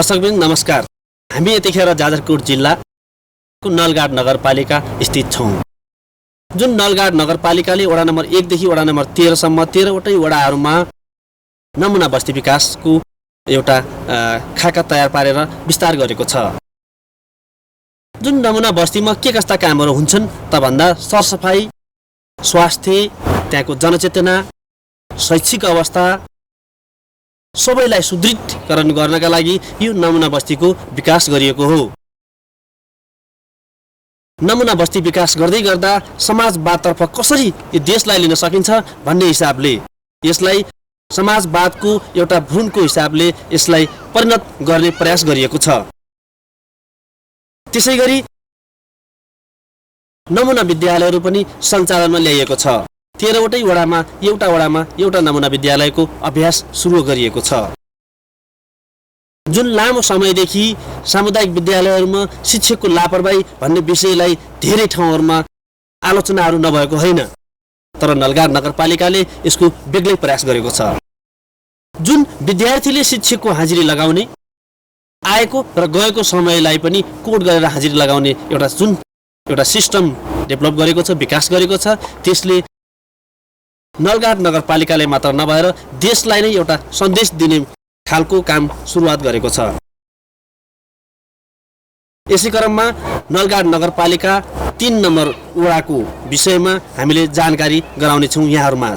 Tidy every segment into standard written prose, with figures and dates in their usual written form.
दर्शकवृन्द नमस्कार। हामी यतिखेर जाजरकोट जिल्लाको नलगाड नगरपालिका स्थित छौँ। जुन नलगाड नगरपालिकाले वडा नम्बर 1 देखि वडा नम्बर 13 सम्म 13 वटै वडाहरूमा नमुना बस्ती विकासको एउटा खाका तयार पारेर विस्तार गरेको छ। जुन नमुना बस्तीमा के कस्ता कामहरू हुन्छन् त भन्दा सरसफाई, स्वास्थ्य, त्यहाँको जनचेतना, शैक्षिक अवस्था सबैलाई सुदृढीकरण गर्नका लागि यो नमुना बस्तीको विकास गरिएको हो। नमुना बस्ती विकास गर्दै गर्दा समाजवादतर्फ कसरी यो देशलाई लिन सकिन्छ भन्ने हिसाबले यसलाई समाजवादको एउटा भ्रूणको हिसाबले यसलाई परिणत गर्ने प्रयास गरिएको छ। त्यसैगरी नमुना विद्यालयहरू पनि सञ्चालनमा ल्याइएको छ। 13 वटै वडामा एउटा नमुना विद्यालयको अभ्यास सुरु गरिएको छ। जुन लामो समयदेखि सामुदायिक विद्यालयहरूमा शिक्षकको लापरवाही भन्ने विषयलाई धेरै ठाउँहरूमा आलोचनाहरू नभएको होइन, तर नलगाड नगरपालिकाले यसको बेग्लै प्रयास गरेको छ। जुन विद्यार्थीले शिक्षकको हाजिरी लगाउने, आएको र गएको समयलाई पनि कोड गरेर हाजिरी लगाउने एउटा सिस्टम डेभलप गरेको छ, विकास गरेको छ। त्यसले नलगाड नगरपालिकाले मात्र नभएर देशलाई नै एउटा सन्देश दिने खालको काम सुरुवात गरेको छ। यसै क्रममा नलगाड नगरपालिका 3 नम्बर वडाको विषयमा हामीले जानकारी गराउने छौँ यहाँहरूमा।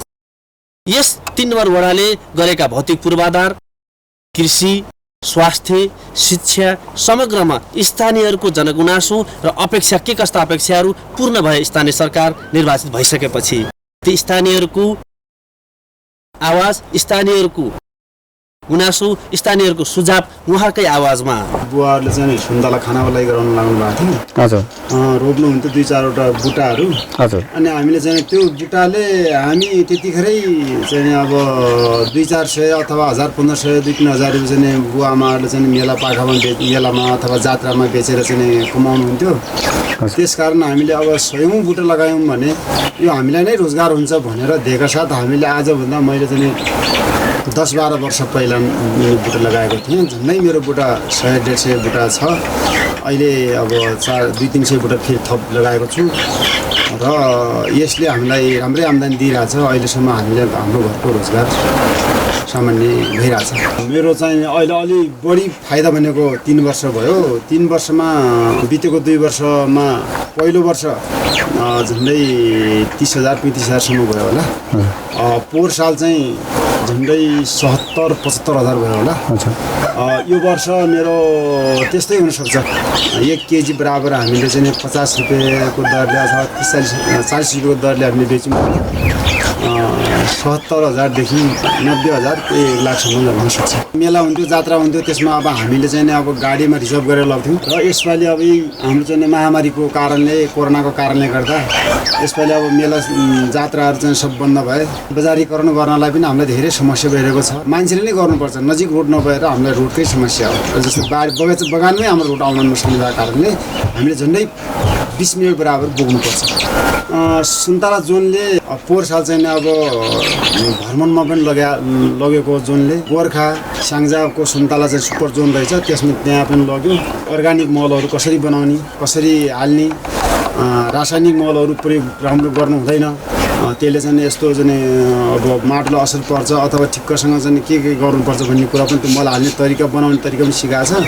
यस 3 नम्बर वडाले गरेका भौतिक पूर्वाधार, कृषि, स्वास्थ्य, शिक्षा समग्रमा स्थानीयहरूको जनगुनासो र अपेक्षा के कस्ता अपेक्षाहरू पूर्ण भए स्थानीय सरकार निर्वाचित भइसकेपछि ती स्थानीयहरूको आवाज, स्थानीयहरूको गुनासो, स्थानीयहरूको सुझाव उहाँकै आवाजमा बुवाहरूले चाहिँ सुन्तला खानाको लागि गराउन लाग्नु भएको थियो। हजुर। रोप्नुहुन्थ्यो 2-4वटा बुटाहरू। हजुर। अनि हामीले चाहिँ त्यो बुटाले हामी त्यतिखेरै चाहिँ अब 200-400 अथवा 1000-1500 2-3000 रुपियाँ चाहिँ बुवा आमाहरूले चाहिँ मेला पाखामा मेलामा अथवा जात्रामा बेचेर चाहिँ कमाउनुहुन्थ्यो। त्यसकारण हामीले अब 100औं बुटा लगायौँ भने यो हामीलाई नै रोजगार हुन्छ भनेर दिएका साथ हामीले आजभन्दा मैले चाहिँ 10-12 वर्ष पहिला बुटा लगाएको थिएँ। झन्डै मेरो बुटा 100-150 बुटा छ। अहिले अब 200-300 बुटा फेरि थप लगाएको छु र यसले हामीलाई राम्रै आम्दानी दिइरहेछ। अहिलेसम्म हामीले हाम्रो घरको रोजगार सामान्य भइरहेछ। मेरो चाहिँ अहिले अलि बढी फाइदा भनेको 3 वर्ष भयो। 3 वर्षमा बितेको 2 वर्षमा पहिलो वर्ष झन्डै 30,000-35,000सम्म भयो होला। पोहोर साल चाहिँ झन्डै 70-75 हजार भयो होला। यो वर्ष मेरो त्यस्तै हुनसक्छ। 1 केजी बराबर हामीले चाहिँ 50 रुपियाँको दरले अथवा 30-40 रुपियाँको दरले हामीले बेच्यौँ। 70,000देखि 90,000 1 लाखसम्म हुन सक्छ। मेला हुन्थ्यो, जात्रा हुन्थ्यो, त्यसमा अब हामीले चाहिँ अब गाडीमा रिजर्भ गरेर लग्थ्यौँ र यसपालि अब हाम्रो चाहिँ महामारीको कारणले, कोरोनाको कारणले गर्दा यसपालि अब मेला जात्राहरू चाहिँ सब बन्द भए। बजारीकरण गर्नलाई पनि हामीलाई धेरै समस्या भइरहेको छ। मान्छेले नै गर्नुपर्छ, नजिक रोड नभएर हामीलाई रोडकै समस्या हो। जस्तो बगानमै हाम्रो रोड आउन नसक्नुको कारणले हामीले झन्डै 20 मिनट बराबर पुग्नुपर्छ। सुन्तला जोनले पोहोर साल चाहिँ अब भ्रमणमा पनि लगेको जोनले गोर्खा स्याङ्जाको सुन्तला चाहिँ सुपर जोन रहेछ, त्यसमा त्यहाँ पनि लग्यो। अर्ग्यानिक मलहरू कसरी बनाउने, कसरी हाल्ने, रासायनिक मलहरू प्रयोग राम्रो गर्नु हुँदैन, त्यसले चाहिँ यस्तो चाहिँ अब माटोलाई असर पर्छ अथवा ठिक्कसँग चाहिँ के गर्नुपर्छ भन्ने कुरा पनि त्यो मल हाल्ने तरिका, बनाउने तरिका पनि सिकाएको छ।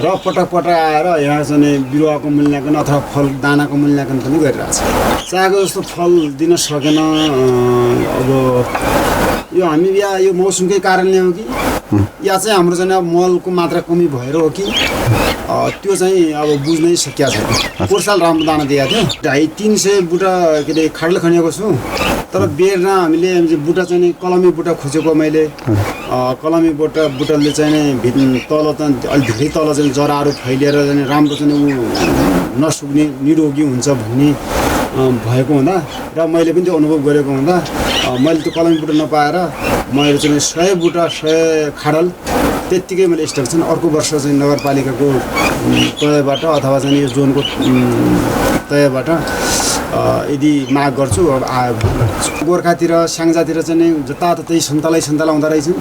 र पटक आएर यहाँ चाहिँ बिरुवाको मूल्याङ्कन अथवा फल दानाको मूल्याङ्कन पनि गरिरहेछ। चाहेको जस्तो फल दिन सकेन। अब यो हामी यो मौसमकै कारणले हो कि या चाहिँ हाम्रो चाहिँ अब मलको मात्रा कमी भएर हो कि त्यो चाहिँ अब बुझ्नै सकिया छैन। पोहोर साल राम्रो दाना दिएको थियो। 250-300 बुटा के अरे खाडल खनेको छु, तर बेर्न हामीले बुटा चाहिँ कलमी बुटा खोजेको मैले। कलमी बुटाले चाहिँ तल अलि धेरै तल चाहिँ जराहरू फैलिएर चाहिँ राम्रो चाहिँ नसुक्ने, निरोगी हुन्छ भन्ने भएको हुँदा र मैले पनि त्यो अनुभव गरेको हुँदा मैले त्यो कलमी बुटा नपाएर मैले चाहिँ 100 बुटा 100 खाडल त्यत्तिकै मैले स्टक छन्। अर्को वर्ष चाहिँ नगरपालिकाको तयबाट अथवा चाहिँ यो जोनको तयबाट यदि माग गर्छु अब आयो भने गोर्खातिर स्याङ्जातिर चाहिँ जताततै सुन्तला हुँदो रहेछन्।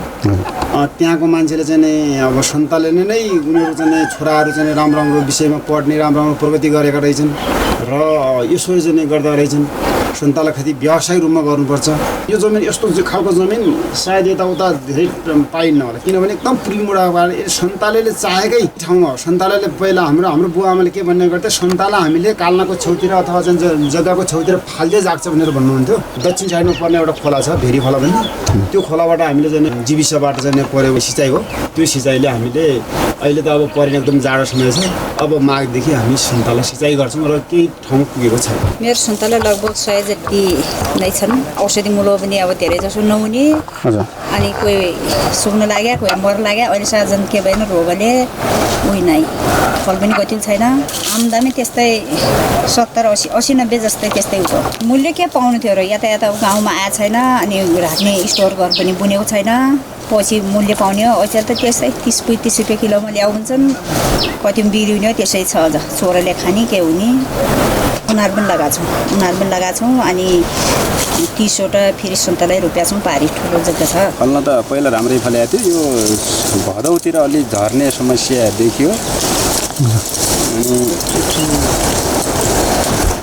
त्यहाँको मान्छेले चाहिँ नि अब सन्तानले नै उनीहरू चाहिँ छोराहरू चाहिँ राम्रो विषयमा पढ्ने राम्रो प्रगति गरेका रहेछन् र यसरी चाहिँ गर्दा रहेछन्। सन्तानलाई खेती व्यावसायिक रूपमा गर्नुपर्छ। यो जमिन यस्तो खालको जमिन सायद यताउता धेरै पाइन्न होला, किनभने एकदम पुलिमुडा भएर सन्तानले चाहेकै ठाउँमा हो। सन्तानले पहिला हाम्रो बुवा आमाले के भन्ने गर्थे, सन्तानलाई हामीले काल्नाको छेउतिर अथवा चाहिँ जग्गाको छेउतिर फाल्दै जाग्छ भनेर भन्नुहुन्थ्यो। दक्षिण साइडमा पर्ने एउटा खोला छ, भेरी खोला भन्ने, त्यो खोलाबाट हामीले चाहिँ जीविसबाट चाहिँ परेको सिँचाइ हो। त्यो सिँचाइले हामीले अहिले त अब परेन, एकदम जाडो समय छ, अब माघदेखि हामी सन्तानलाई सिँचाइ गर्छौँ र केही ठाउँ पुगेको छैन। मेरो सन्तानलाई लगभग 100 जति नै छन्। औषधि मूल्य पनि अब धेरै जसो नहुने, अनि कोही सुक्न लाग्यो, कोही मर लाग्यो। अहिले साजन के भएन, रोगले उही नै, फल पनि कति छैन। आम्दानी त्यस्तै 70-80-90 जस्तै त्यस्तै हो। मूल्य के पाउनु थियो र यातायात गाउँमा आएको छैन, अनि राख्ने स्टोर घर पनि बुनेको छैन। पछि मूल्य पाउने हो। अहिले त त्यस्तै 30-35 रुपियाँ किलोमा ल्याउ हुन्छन्, कति पनि बिग्रिउने हो, त्यसै छ। अझ छोराले खाने के हुने, उनीहरू पनि लगाएको छौँ। अनि 30वटा फेरि सन्तलाई रुपियाँ छौँ। पारी ठुलो जग्गा छ। फल्न त पहिला राम्रै फलेको थियो, यो भदौतिर अलि झर्ने समस्या देखियो। अनि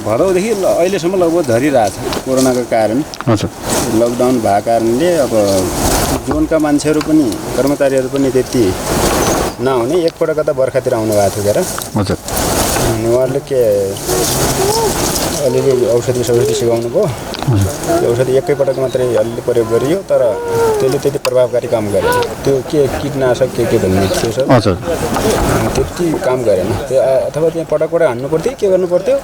भदौदेखि अहिलेसम्म लगभग झरिरहेछ कोरोनाको कारण। लकडाउन भएको कारणले अब जोनका मान्छेहरू पनि, कर्मचारीहरू पनि त्यति नहुने। एकपटक त बर्खातिर आउनु भएको थियो र अनि उहाँहरूले के अलिअलि औषधि सिकाउनु भयो। त्यो औषधि एकैपटक मात्रै अलिअलि प्रयोग गरियो, तर त्यसले त्यति प्रभावकारी काम गरेन। त्यो के कीटनाशक के भन्ने थियो सर, त्यति काम गरेन त्यो। अथवा त्यहाँ पटक हान्नु पर्थ्यो, के गर्नु पर्थ्यो,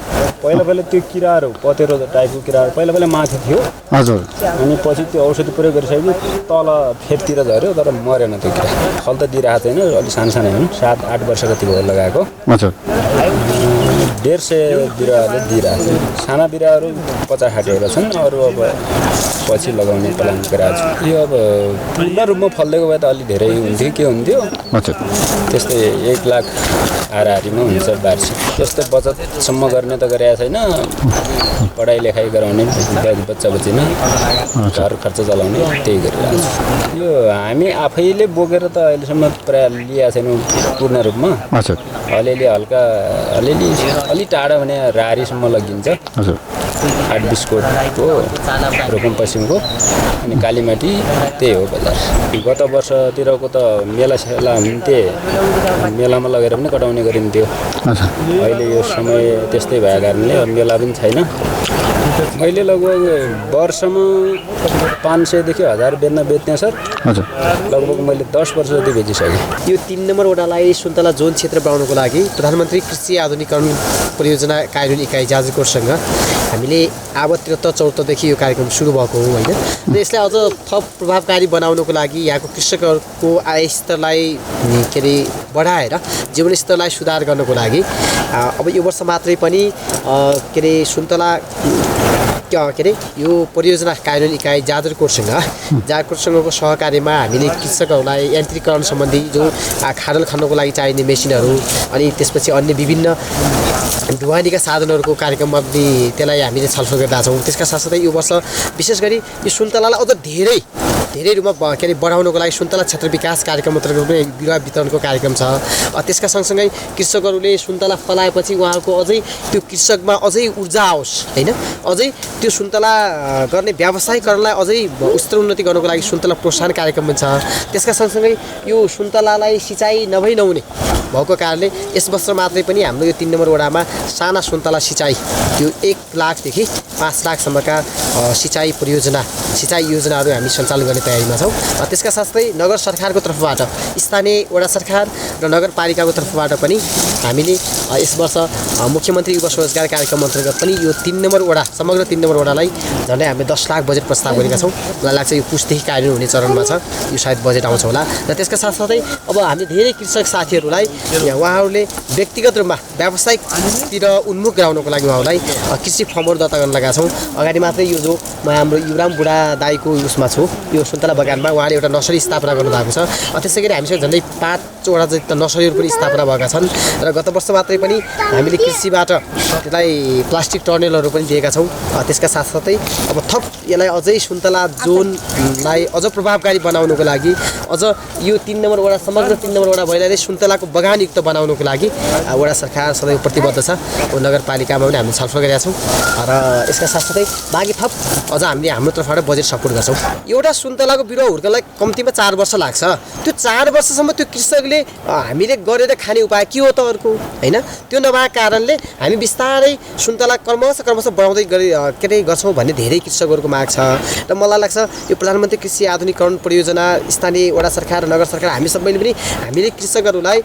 पहिला त्यो किराहरू, पतेरो टाइपको किराहरू पहिला माथि थियो। अनि पछि त्यो औषधि प्रयोग गरिसकेपछि तल फेदतिर झऱ्यो, तर मरेन त्यो किरा। फल त दिइरहेको छैन, अलिक सानो हुन्, 7-8 वर्ष कति भयो लगाएको। 150 बिरुवाले दिइरहेको छ। साना बिरुवाहरू 50-60वटा छन्, अरू अब पछि लगाउने प्लान गरेको छु। यो अब पूर्ण रूपमा फल्दैको भए त अलिक धेरै हुन्थ्यो, के हुन्थ्यो त्यस्तै 1 लाख हाराहारीमा हुन्छ वार्षिक। त्यस्तो बचतसम्म गर्ने त गरेको छैन। पढाइ लेखाइ गराउने, बच्चा बच्चीमा घर खर्च चलाउने, त्यही गरिरहेको छु। यो हामी आफैले बोकेर त अहिलेसम्म प्रायः लिएको छैनौँ पूर्ण रूपमा। अलिअलि हल्का अलि टाढा भने रारीसम्म लगिन्छ। 8-20 कोटको रूपम पश्चिमको, अनि कालीमाटी त्यही हो बजार। गत वर्षतिरको त मेला हुन्थे, मेलामा लगेर पनि कटाउने गरिन्थ्यो। अहिले यो समय त्यस्तै भएको कारणले मेला पनि छैन। मैले लगभग वर्षमा 500देखि 1000 बेच्ने सर। लगभग मैले 10 वर्ष जति बेचिसकेँ। यो 3 नम्बर वडालाई सुन्तला जोन क्षेत्र बनाउनको लागि प्रधानमन्त्री कृषि आधुनिकीकरण परियोजना कार्यान्वयन इकाइ जाजरकोटसँग हामीले आब 73-74देखि यो कार्यक्रम सुरु भएको हो होइन। र यसलाई अझ थप प्रभावकारी बनाउनको लागि यहाँको कृषकहरूको आय स्तरलाई बढाएर जीवनस्तरलाई सुधार गर्नको लागि अब यो वर्ष मात्रै पनि सुन्तला यो परियोजना कार्यान्वयन इकाइ जाजरकोटसँगको सहकार्यमा हामीले कृषकहरूलाई यान्त्रिकीकरण सम्बन्धी जो खाडल खन्नको लागि चाहिने मेसिनहरू, अनि त्यसपछि अन्य विभिन्न ढुवानीका साधनहरूको कार्यक्रममा पनि त्यसलाई हामीले छलफल गर्दा छौँ। त्यसका साथसाथै यो वर्ष विशेष गरी यो सुन्तलालाई अझ धेरै रूपमा बढाउनको लागि सुन्तला क्षेत्र विकास कार्यक्रम अन्तर्गत पनि बिरुवा वितरणको कार्यक्रम छ। त्यसका सँगसँगै कृषकहरूले सुन्तला फलाएपछि उहाँहरूको अझै त्यो कृषकमा अझै ऊर्जा आओस् होइन, अझै त्यो सुन्तला गर्ने व्यावसायीकरणलाई अझै स्तर उन्नति गर्नको लागि सुन्तला प्रोत्साहन कार्यक्रम पनि छ। त्यसका सँगसँगै यो सुन्तलालाई सिँचाइ नहुने भएको कारणले यस वर्ष मात्रै पनि हाम्रो यो 3 नम्बर वडामा साना सुन्तला सिँचाइ त्यो 1 लाखदेखि 5 लाखसम्मका सिँचाइ योजनाहरू हामी सञ्चालन गर्ने तयारीमा छौँ। त्यसका साथै नगर सरकारको तर्फबाट, स्थानीय वडा सरकार र नगरपालिकाको तर्फबाट पनि हामीले यस वर्ष मुख्यमन्त्री युवा स्वरोजगार कार्यक्रम अन्तर्गत पनि यो 3 नम्बर वडा, समग्र 3 नम्बर वडालाई झन्डै हामीले 10 लाख बजेट प्रस्ताव गरेका छौँ। मलाई लाग्छ यो पुसदेखि कार्यान्वयन हुने चरणमा छ, यो सायद बजेट आउँछ होला। र त्यसका साथसाथै अब हामीले धेरै कृषक साथीहरूलाई उहाँहरूले व्यक्तिगत रूपमा व्यावसायिकतिर उन्मुख गराउनको लागि उहाँहरूलाई कृषि फर्महरू दर्ता गर्न लगाएका छौँ। अगाडि मात्रै यो जो म हाम्रो युवराम बुढा दाईको उसमा छु, यो सुन्तला बगानमा उहाँले एउटा नर्सरी स्थापना गर्नुभएको छ। त्यसै गरी हामीसँग झन्डै 5वटा जति नर्सरीहरू पनि स्थापना भएका छन् र गत वर्ष मात्रै पनि हामीले कृषिबाट त्यसलाई प्लास्टिक टर्नेलहरू पनि दिएका छौँ। त्यसका साथसाथै अब थप यसलाई अझै सुन्तला जोनलाई अझ प्रभावकारी बनाउनको लागि अझ यो 3 नम्बर वडा समग्र 3 नम्बर वडा भइरहेको सुन्तलाको बगानयुक्त बनाउनको लागि वडा सरकार सधैँ प्रतिबद्ध छ। नगरपालिकामा पनि हामीले छलफल गरेका छौँ र यसका साथसाथै बाँकी थप अझ हामीले हाम्रो तर्फबाट बजेट सपोर्ट गर्छौँ। एउटा सुन्तलाको बिरुवा हुर्कनलाई कम्तीमा 4 वर्ष लाग्छ। त्यो 4 वर्षसम्म त्यो कृषकले हामीले गरेर खाने उपाय के हो त अर्को, होइन? त्यो नभएको कारणले हामी बिस्तारै सुन्तला क्रमशः बढाउँदै गर्छौँ भन्ने धेरै कृषकहरूको माग छ। र मलाई लाग्छ यो प्रधानमन्त्री कृषि आधुनिकीकरण परियोजना स्थानीय वडा सरकार र नगर सरकार हामी सबैले पनि हामीले कृषकहरूलाई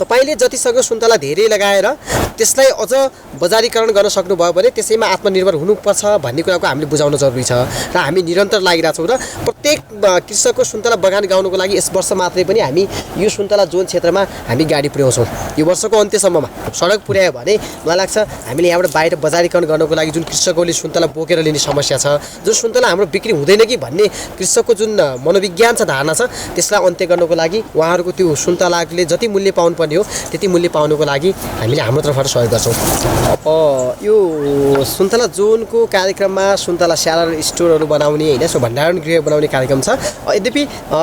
तपाईले जतिसक्दो सुन्तला धेरै लगाएर त्यसलाई अझ बजारीकरण गर्न सक्नुभयो भने त्यसैमा आत्मनिर्भर हुनुपर्छ भन्ने कुराको हामीले बुझाउन जरुरी छ र हामी निरन्तर लागिरहेछौँ। र प्रत्येक कृषकको सुन्तला बगान गाउनको लागि यस वर्ष मात्रै पनि हामी यो सुन्तला जोन क्षेत्रमा हामी गाडी पुर्याउँछौँ। यो वर्षको अन्त्यसम्ममा सडक पुर्यायो भने मलाई लाग्छ हामीले यहाँबाट बाहिर बजारीकरण गर्नको लागि जुन कृषकहरूले सुन्तला बोकेर लिने समस्या छ, जुन सुन्तला हाम्रो बिक्री हुँदैन कि भन्ने कृषकको जुन मनोविज्ञान छ, धारणा छ, त्यसलाई अन्त्य गर्नको लागि उहाँहरूको त्यो सुन्तलाले जति मूल्य पाउनुपर्ने हो त्यति मूल्य पाउनको लागि हामीले हाम्रो तर्फबाट सहयोग गर्छौँ। अब यो सुन्तला जोनको कार्यक्रममा सुन्तला स्यालर स्टोरहरू बनाउने, होइन, सो भण्डारण गृह बनाउने कार्यक्रम छ। यद्यपि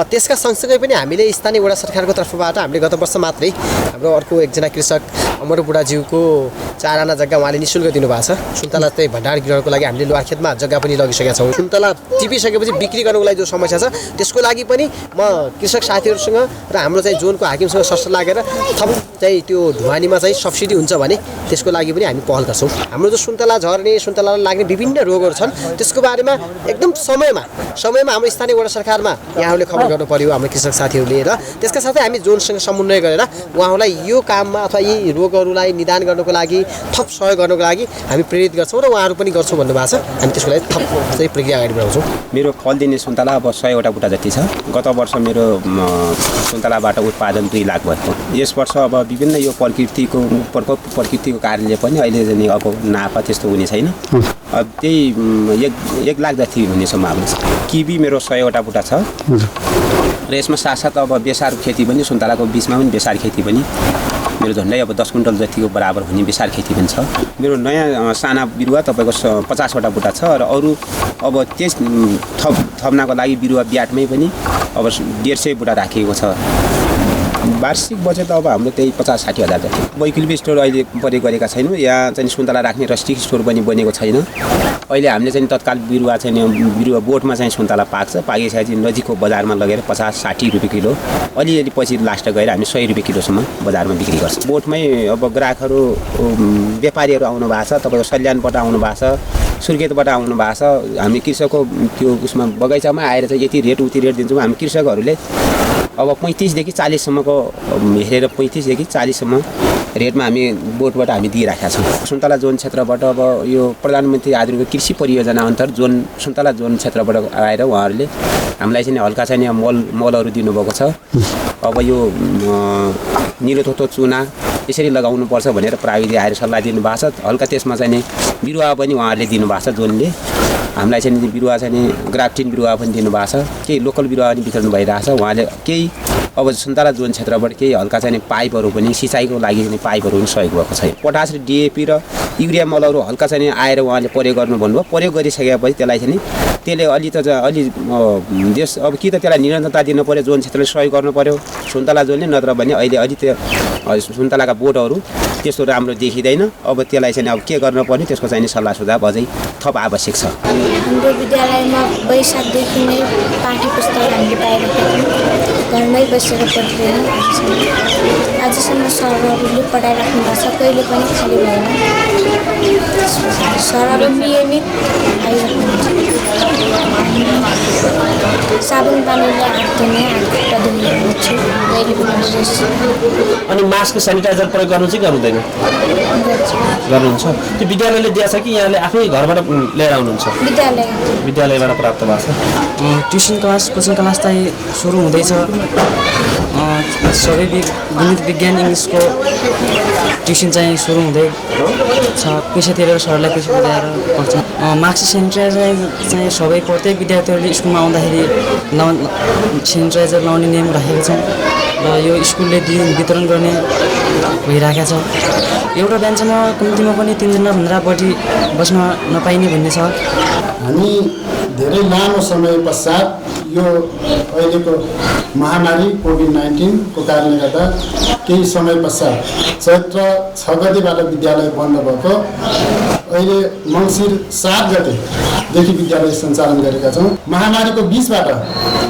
त्यसका सँगसँगै पनि हामीले स्थानीय वडा सरकारको तर्फबाट हामीले गत वर्ष मात्रै हाम्रो अर्को एकजना कृषक अमर बुढाज्यूको 4 आना जग्गा उहाँले निःशुल्क दिनुभएको छ। सुन्तला चाहिँ भण्डारण गृहको लागि हामीले लुवारखेतमा जग्गा पनि लगिसकेका छौँ। सुन्तला टिपिसकेपछि बिक्री गर्नुको लागि जो समस्या छ त्यसको लागि पनि म कृषक साथीहरूसँग र हाम्रो चाहिँ जोनको हाकिमसँग सल्लाह लागेर थप चाहिँ त्यो ढुवानीमा चाहिँ सब्सिडी हुन्छ भने त्यसको लागि पनि हामी पहल गर्छौँ। हाम्रो जो सुन्तला झर्ने, सुन्तलालाई लाग्ने विभिन्न रोगहरू छन् त्यसको बारेमा एकदम समयमा हाम्रो स्थानीय वडा सरकारमा यहाँहरूले खबर गर्नु पर्यो, हाम्रो कृषक साथीहरूले। र त्यसका साथै हामी जोनसँग समन्वय गरेर उहाँहरूलाई यो काममा अथवा यी रोगहरूलाई निदान गर्नको लागि थप सहयोग गर्नको लागि हामी प्रेरित गर्छौँ र उहाँहरू पनि गर्छौँ भन्नुभएको छ। हामी त्यसको लागि थप चाहिँ प्रक्रिया अगाडि बढाउँछौँ। मेरो फल दिने सुन्तला अब 100वटा बुटा जति छ। गत वर्ष मेरो सुन्तलाबाट उत्पादन 2 लाख भएको। यस वर्ष अब विभिन्न यो प्रकृतिको कारणले पनि अहिले चाहिँ अब नाफा त्यस्तो हुने छैन। अब त्यही 1 लाख जति हुने सम्भावना छ। किबी मेरो 100वटा बुटा छ र यसमा साथसाथ अब बेसार खेती पनि सुन्तलाको बिचमा पनि बेसार खेती पनि मेरो झन्डै अब 10 कुइन्टल जतिको बराबर हुने बेसार खेती पनि छ। मेरो नयाँ साना बिरुवा तपाईँको 50वटा बुटा छ र अरू अब त्यस थप्नको लागि बिरुवा ब्याटमै पनि अब 150 बुटा राखिएको छ। वार्षिक बजेट अब हाम्रो त्यही 50-60 हजार जति। वैकल्पिक स्टोर अहिले प्रयोग गरेका छैनौँ। यहाँ चाहिँ सुन्तला राख्ने रस्टिक स्टोर पनि बनेको छैन। अहिले हामीले चाहिँ तत्काल बिरुवा बोटमा चाहिँ सुन्तला पाकिसकेपछि नजिकको बजारमा लगेर 50-60 रुपियाँ किलो, अलिअलि पछि लास्ट गएर हामी 100 रुपियाँ किलोसम्म बजारमा बिक्री गर्छौँ। बोटमै अब ग्राहकहरू व्यापारीहरू आउनु भएको छ, तपाईँको सल्यानबाट आउनु भएको छ, सुर्खेतबाट आउनु भएको छ। हामी कृषकको त्यो उसमा बगैँचामा आएर चाहिँ यति रेट उति रेट दिन्छौँ। हामी कृषकहरूले अब 35 देखि 40 सम्मको हेरेर 35 देखि 40 सम्म रेटमा हामी बोटबाट हामी दिइराखेका छौँ। सुन्तला जोन क्षेत्रबाट अब यो प्रधानमन्त्री आधुनिक कृषि परियोजना अन्तर्गत सुन्तला जोन क्षेत्रबाट आएर उहाँहरूले हामीलाई चाहिँ हल्का चाहिँ मलहरू दिनुभएको छ। अब यो निरोधोत्तो चुना यसरी लगाउनुपर्छ भनेर प्राविधिक आएर सल्लाह दिनुभएको छ। हल्का त्यसमा चाहिँ बिरुवा पनि उहाँहरूले दिनुभएको छ। जोनले हामीलाई चाहिँ बिरुवा चाहिँ ग्राफ्टिङ बिरुवा पनि दिनुभएको छ। केही लोकल बिरुवा पनि वितरण भइरहेछ। उहाँले केही अब सुन्तला जोन क्षेत्रबाट केही हल्का चाहिँ पाइपहरू पनि सिँचाइको लागि चाहिँ पाइपहरू पनि सहयोग भएको छ। पोटास र डिएपी र युरिया मलहरू हल्का चाहिँ आएर उहाँले प्रयोग गर्नु भन्नुभयो। प्रयोग गरिसकेपछि त्यसलाई चाहिँ त्यसले अलि देश अब कि त त्यसलाई निरन्तरता दिनु पऱ्यो, जोन क्षेत्रले सहयोग गर्नु पऱ्यो सुन्तला जोनले, नत्र भने अहिले अलि त्यो सुन्तलाका बोटहरू त्यस्तो राम्रो देखिँदैन। अब त्यसलाई चाहिँ अब के गर्नुपर्ने त्यसको चाहिँ सल्लाह सुझाव अझै थप आवश्यक छ। हाम्रो विद्यालयमा वैशाखदेखि नै पाठ्य पुस्तक हामीले पाइरहेका छौँ। घरमै बसेर पढ्दैन। आजसम्म सरहरूले पढाइराख्नु भएको छ, कहिले पनि खाली भएन। सरहरू नियमित आइराख्नुहुन्छ। साबुन पानीले हात धुने, हात धुने गर्छु कहिले पनि। अनि मास्क सेनिटाइजर प्रयोग गर्नु चाहिँ गर्नुहुँदैन? गर्नुहुन्छ। त्यो विद्यालयले दिएछ कि यहाँले आफै घरबाट लिएर आउनुहुन्छ? विद्यालयबाट प्राप्त भएको छ। ट्युसन क्लास, कोचिङ क्लास चाहिँ सुरु हुँदैछ। सबै गणित विज्ञान इङ्ग्लिसको ट्युसन चाहिँ सुरु हुँदै छ। पैसातिर सरलाई पैसा बुझाएर पढ्छ। मास्क सेनिटाइजर चाहिँ सबै प्रत्येक विद्यार्थीहरूले स्कुलमा आउँदाखेरि सेनिटाइजर लाउने नियम राखेको छ र यो स्कुलले वितरण गर्ने भइरहेको छ। एउटा बेन्चमा कम्तीमा पनि 3 जनाभन्दा बढी बस्न नपाइने भन्ने छ। हामी धेरै लामो समय पश्चात यो अहिलेको महामारी कोभिड-19 को कारणले गर्दा केही समय पश्चात चैत्र 6 गतेबाट विद्यालय बन्द भएको अहिले मङ्सिर 7 गतेदेखि विद्यालय सञ्चालन गरेका छौँ। महामारीको बीचबाट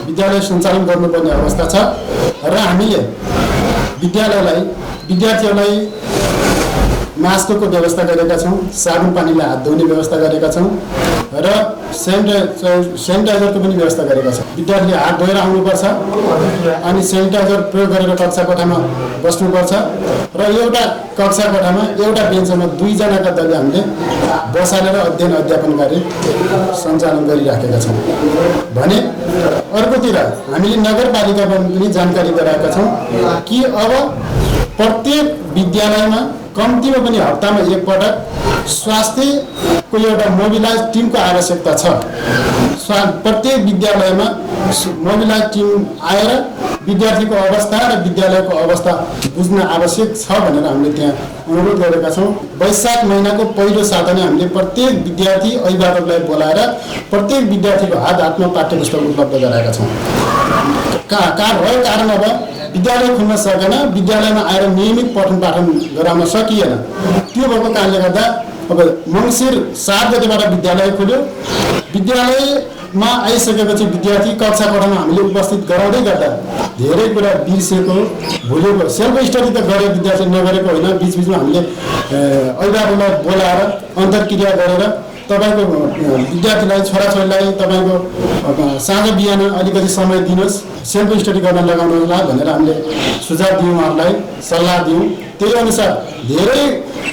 विद्यालय सञ्चालन गर्नुपर्ने अवस्था छ र हामीले विद्यार्थीहरूलाई मास्कको व्यवस्था गरेका छौँ, साबुन पानीले हात धुने व्यवस्था गरेका छौँ र सेनिटाइजरको पनि व्यवस्था गरेका छौँ। विद्यार्थीले हात धोएर आउनुपर्छ अनि सेनिटाइजर प्रयोग गरेर कक्षा कोठामा बस्नुपर्छ र एउटा कक्षा कोठामा एउटा बेन्चमा 2 जनाका दलले हामीले बसालेर अध्ययन अध्यापन कार्य सञ्चालन गरिराखेका छौँ भने अर्कोतिर हामीले नगरपालिकामा पनि जानकारी गराएका छौँ कि अब प्रत्येक विद्यालयमा कम्तीमा पनि हप्तामा एकपटक स्वास्थ्यको एउटा मोबिलाइज टिमको आवश्यकता छ। प्रत्येक विद्यालयमा मोबिलाइज टिम आएर विद्यार्थीको अवस्था र विद्यालयको अवस्था बुझ्न आवश्यक छ भनेर हामीले त्यहाँ अनुरोध गरेका छौँ। वैशाख महिनाको पहिलो साता नै हामीले प्रत्येक विद्यार्थी अभिभावकलाई बोलाएर प्रत्येक विद्यार्थीको हातमा पाठ्यपुस्तक उपलब्ध गराएका छौँ। कारण अब विद्यालय खुल्न सकेन, विद्यालयमा आएर नियमित पठन पाठन गराउन सकिएन। त्यो भएको कारणले गर्दा अब मङ्सिर 7 गतेबाट विद्यालय खुल्यो। विद्यालयमा आइसकेपछि विद्यार्थी कक्षा कोठामा हामीले उपस्थित गराउँदै गर्दा धेरै कुरा बिर्सेको भुलेको सेल्फ स्टडी त गरे विद्यार्थी नगरेको होइन। बिचबिचमा हामीले अभिभावकलाई बोलाएर अन्तर्क्रिया गरेर तपाईँको विद्यार्थीलाई छोराछोरीलाई तपाईँको साँझ बिहान अलिकति समय दिनुहोस्, सेल्फ स्टडी गर्न लगाउनुहोला भनेर हामीले सुझाव दियौँ, उहाँहरूलाई सल्लाह दियौँ। त्यही अनुसार धेरै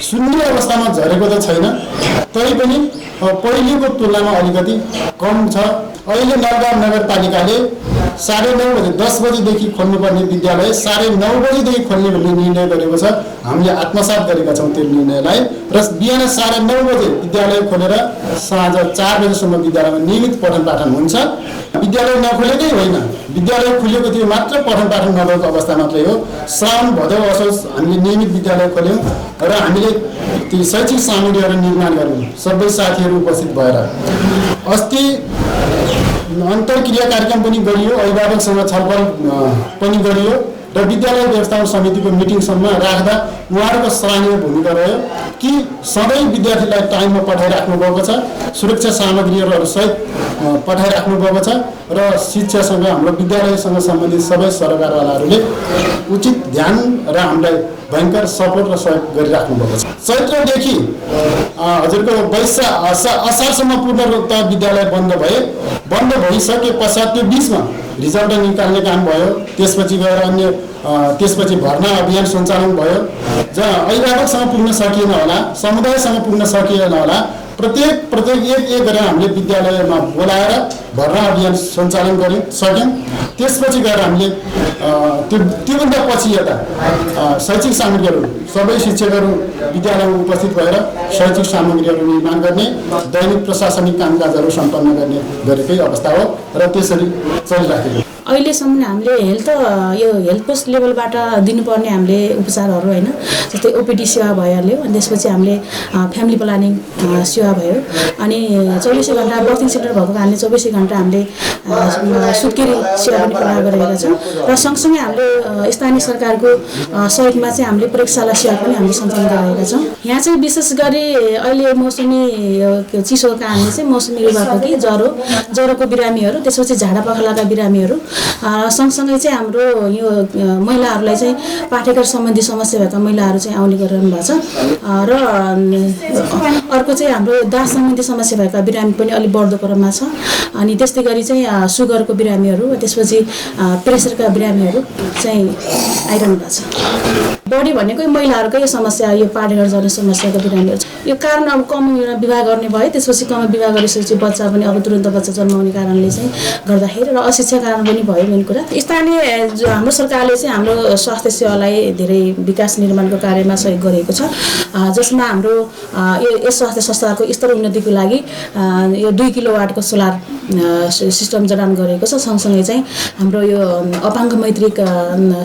सुन्ने अवस्थामा झरेको त छैन, तैपनि पहिलेको तुलनामा अलिकति कम छ। अहिले नलगाउँ नगरपालिकाले 9:30 बजे 10 बजेदेखि खोल्नुपर्ने विद्यालय 9:30 बजेदेखि खोल्ने भन्ने निर्णय गरेको छ। हामीले आत्मसात गरेका छौँ त्यो निर्णयलाई र बिहान 9:30 बजे विद्यालय खोलेर साँझ 4 बजेसम्म विद्यालयमा नियमित पठन पाठन हुन्छ। विद्यालय नखोलेकै होइन, विद्यालय खुलेको थियो मात्र पठन पाठन नगरेको अवस्था मात्रै हो। साउन भदौ असोज हामीले नियमित विद्यालय खोल्यौँ र हामीले ती शैक्षिक सामग्रीहरू निर्माण गऱ्यौँ सबै साथीहरू उपस्थित भएर। अस्ति अन्तर्क्रिया कार्यक्रम पनि गरियो, अभिभावकसँग छलफल पनि गरियो र विद्यालय व्यवस्थापन समितिको मिटिङसम्म राख्दा उहाँहरूको सराहनीय भूमिका रह्यो कि सबै विद्यार्थीलाई टाइममा पठाइराख्नु भएको छ, सुरक्षा सामग्रीहरू सहित पठाइराख्नु भएको छ र शिक्षासँग हाम्रो विद्यालयसँग सम्बन्धित सबै सरकारवालाहरूले उचित ध्यान र हामीलाई भयङ्कर सपोर्ट र सहयोग गरिराख्नु भएको छ। चैत्रदेखि हजुरको असारसम्म पूर्ण रूपमा विद्यालय बन्द भइसके पश्चात त्यो बिचमा रिजल्ट निकाल्ने काम भयो, त्यसपछि भर्ना अभियान सञ्चालन भयो। जहाँ अभिभावकसँग पुग्न सकिएन होला, समुदायसँग पुग्न सकिएन होला, प्रत्येक एक गरेर हामीले विद्यालयमा बोलाएर भर्ना अभियान सञ्चालन सक्यौँ। त्यसपछि गएर हामीले त्योभन्दा पछि यता शैक्षिक सामग्रीहरू सबै शिक्षकहरू विद्यालयमा उपस्थित भएर शैक्षिक सामग्रीहरू निर्माण गर्ने, दैनिक प्रशासनिक कामकाजहरू सम्पन्न गरेकै अवस्था हो र त्यसरी चलिराखेको। अहिलेसम्म हामीले हेल्थ पोस्ट लेभलबाट दिनुपर्ने हामीले उपचारहरू होइन, जस्तै ओपिडी सेवा भइहाल्यो, अनि त्यसपछि हामीले फ्यामिली प्लानिङ सेवा भयो, अनि 24 घण्टा बर्थिङ सेन्टर भएको कारणले 24 घण्टा हामीले सुत्केरी सेवा पनि प्रदान गरिरहेका छौँ र सँगसँगै हामीले स्थानीय सरकारको सहयोगमा चाहिँ हामीले प्रयोगशाला सेवा पनि हामीले सञ्चालन गरिरहेका छौँ। यहाँ चाहिँ विशेष गरी अहिले मौसमी चिसोको कारणले चाहिँ मौसमी रोगको ज्वरोको बिरामीहरू, त्यसपछि झाडा पखालाका बिरामीहरू, सँगसँगै चाहिँ हाम्रो यो महिलाहरूलाई चाहिँ पाठ्यक्रम सम्बन्धी समस्या भएका महिलाहरू चाहिँ आउने गरिरहनु भएको छ र अर्को चाहिँ हाम्रो दास सम्बन्धी समस्या भएका बिरामी पनि अलिक बढ्दो क्रममा छ। अनि त्यस्तै गरी चाहिँ सुगरको बिरामीहरू, त्यसपछि प्रेसरका बिरामीहरू चाहिँ आइरहनु भएको छ। बढी भनेकै महिलाहरूकै समस्या यो पाठेघर जाने समस्याको बिरामीहरू यो कारण अब कम विवाह गर्ने भयो त्यसपछि कम विवाह गरिसकेपछि बच्चा पनि अब तुरन्त बच्चा जन्माउने कारणले चाहिँ गर्दाखेरि र अशिक्षा कारण पनि भयो मेन कुरा स्थानीय हाम्रो सरकारले चाहिँ हाम्रो स्वास्थ्य सेवालाई धेरै विकास निर्माणको कार्यमा सहयोग गरेको छ जसमा हाम्रो यो स्वास्थ्य संस्थाको स्तर उन्नतिको लागि यो 2 किलोवाटको सोलर सिस्टम जडान गरेको छ सँगसँगै चाहिँ हाम्रो यो अपाङ्ग मैत्रिक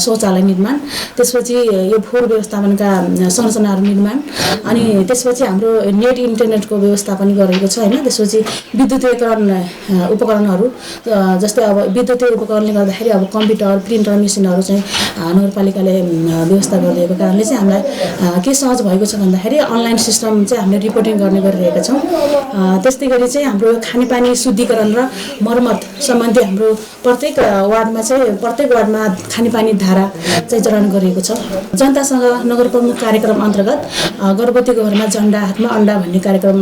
शौचालय निर्माण त्यसपछि यो फोहोर व्यवस्थापनका संरचनाहरू निर्माण अनि त्यसपछि हाम्रो नेट इन्टरनेटको व्यवस्था पनि गरेको छ हैन त्यसपछि विद्युतीकरण उपकरणहरू जस्तै अब विद्युतीय उपकरणले गर्दाखेरि अब कम्प्युटर प्रिन्टर मेसिनहरू चाहिँ नगरपालिकाले व्यवस्था गरिदिएको कारणले चाहिँ हामीलाई के सहज भएको छ भन्दाखेरि अनलाइन सिस्टम चाहिँ हामीले रिपोर्टिङ गर्ने गरिरहेका छौँ त्यस्तै गरी चाहिँ हाम्रो खानेपानी शुद्धिकरण र मर्मत सम्बन्धी हाम्रो प्रत्येक वार्डमा खानेपानी धारा चाहिँ जडान गरिएको छ जनतासँग नगर प्रमुख कार्यक्रम अन्तर्गत गर्भवतीको घरमा झण्डा हातमा अन्डा भन्ने कार्यक्रम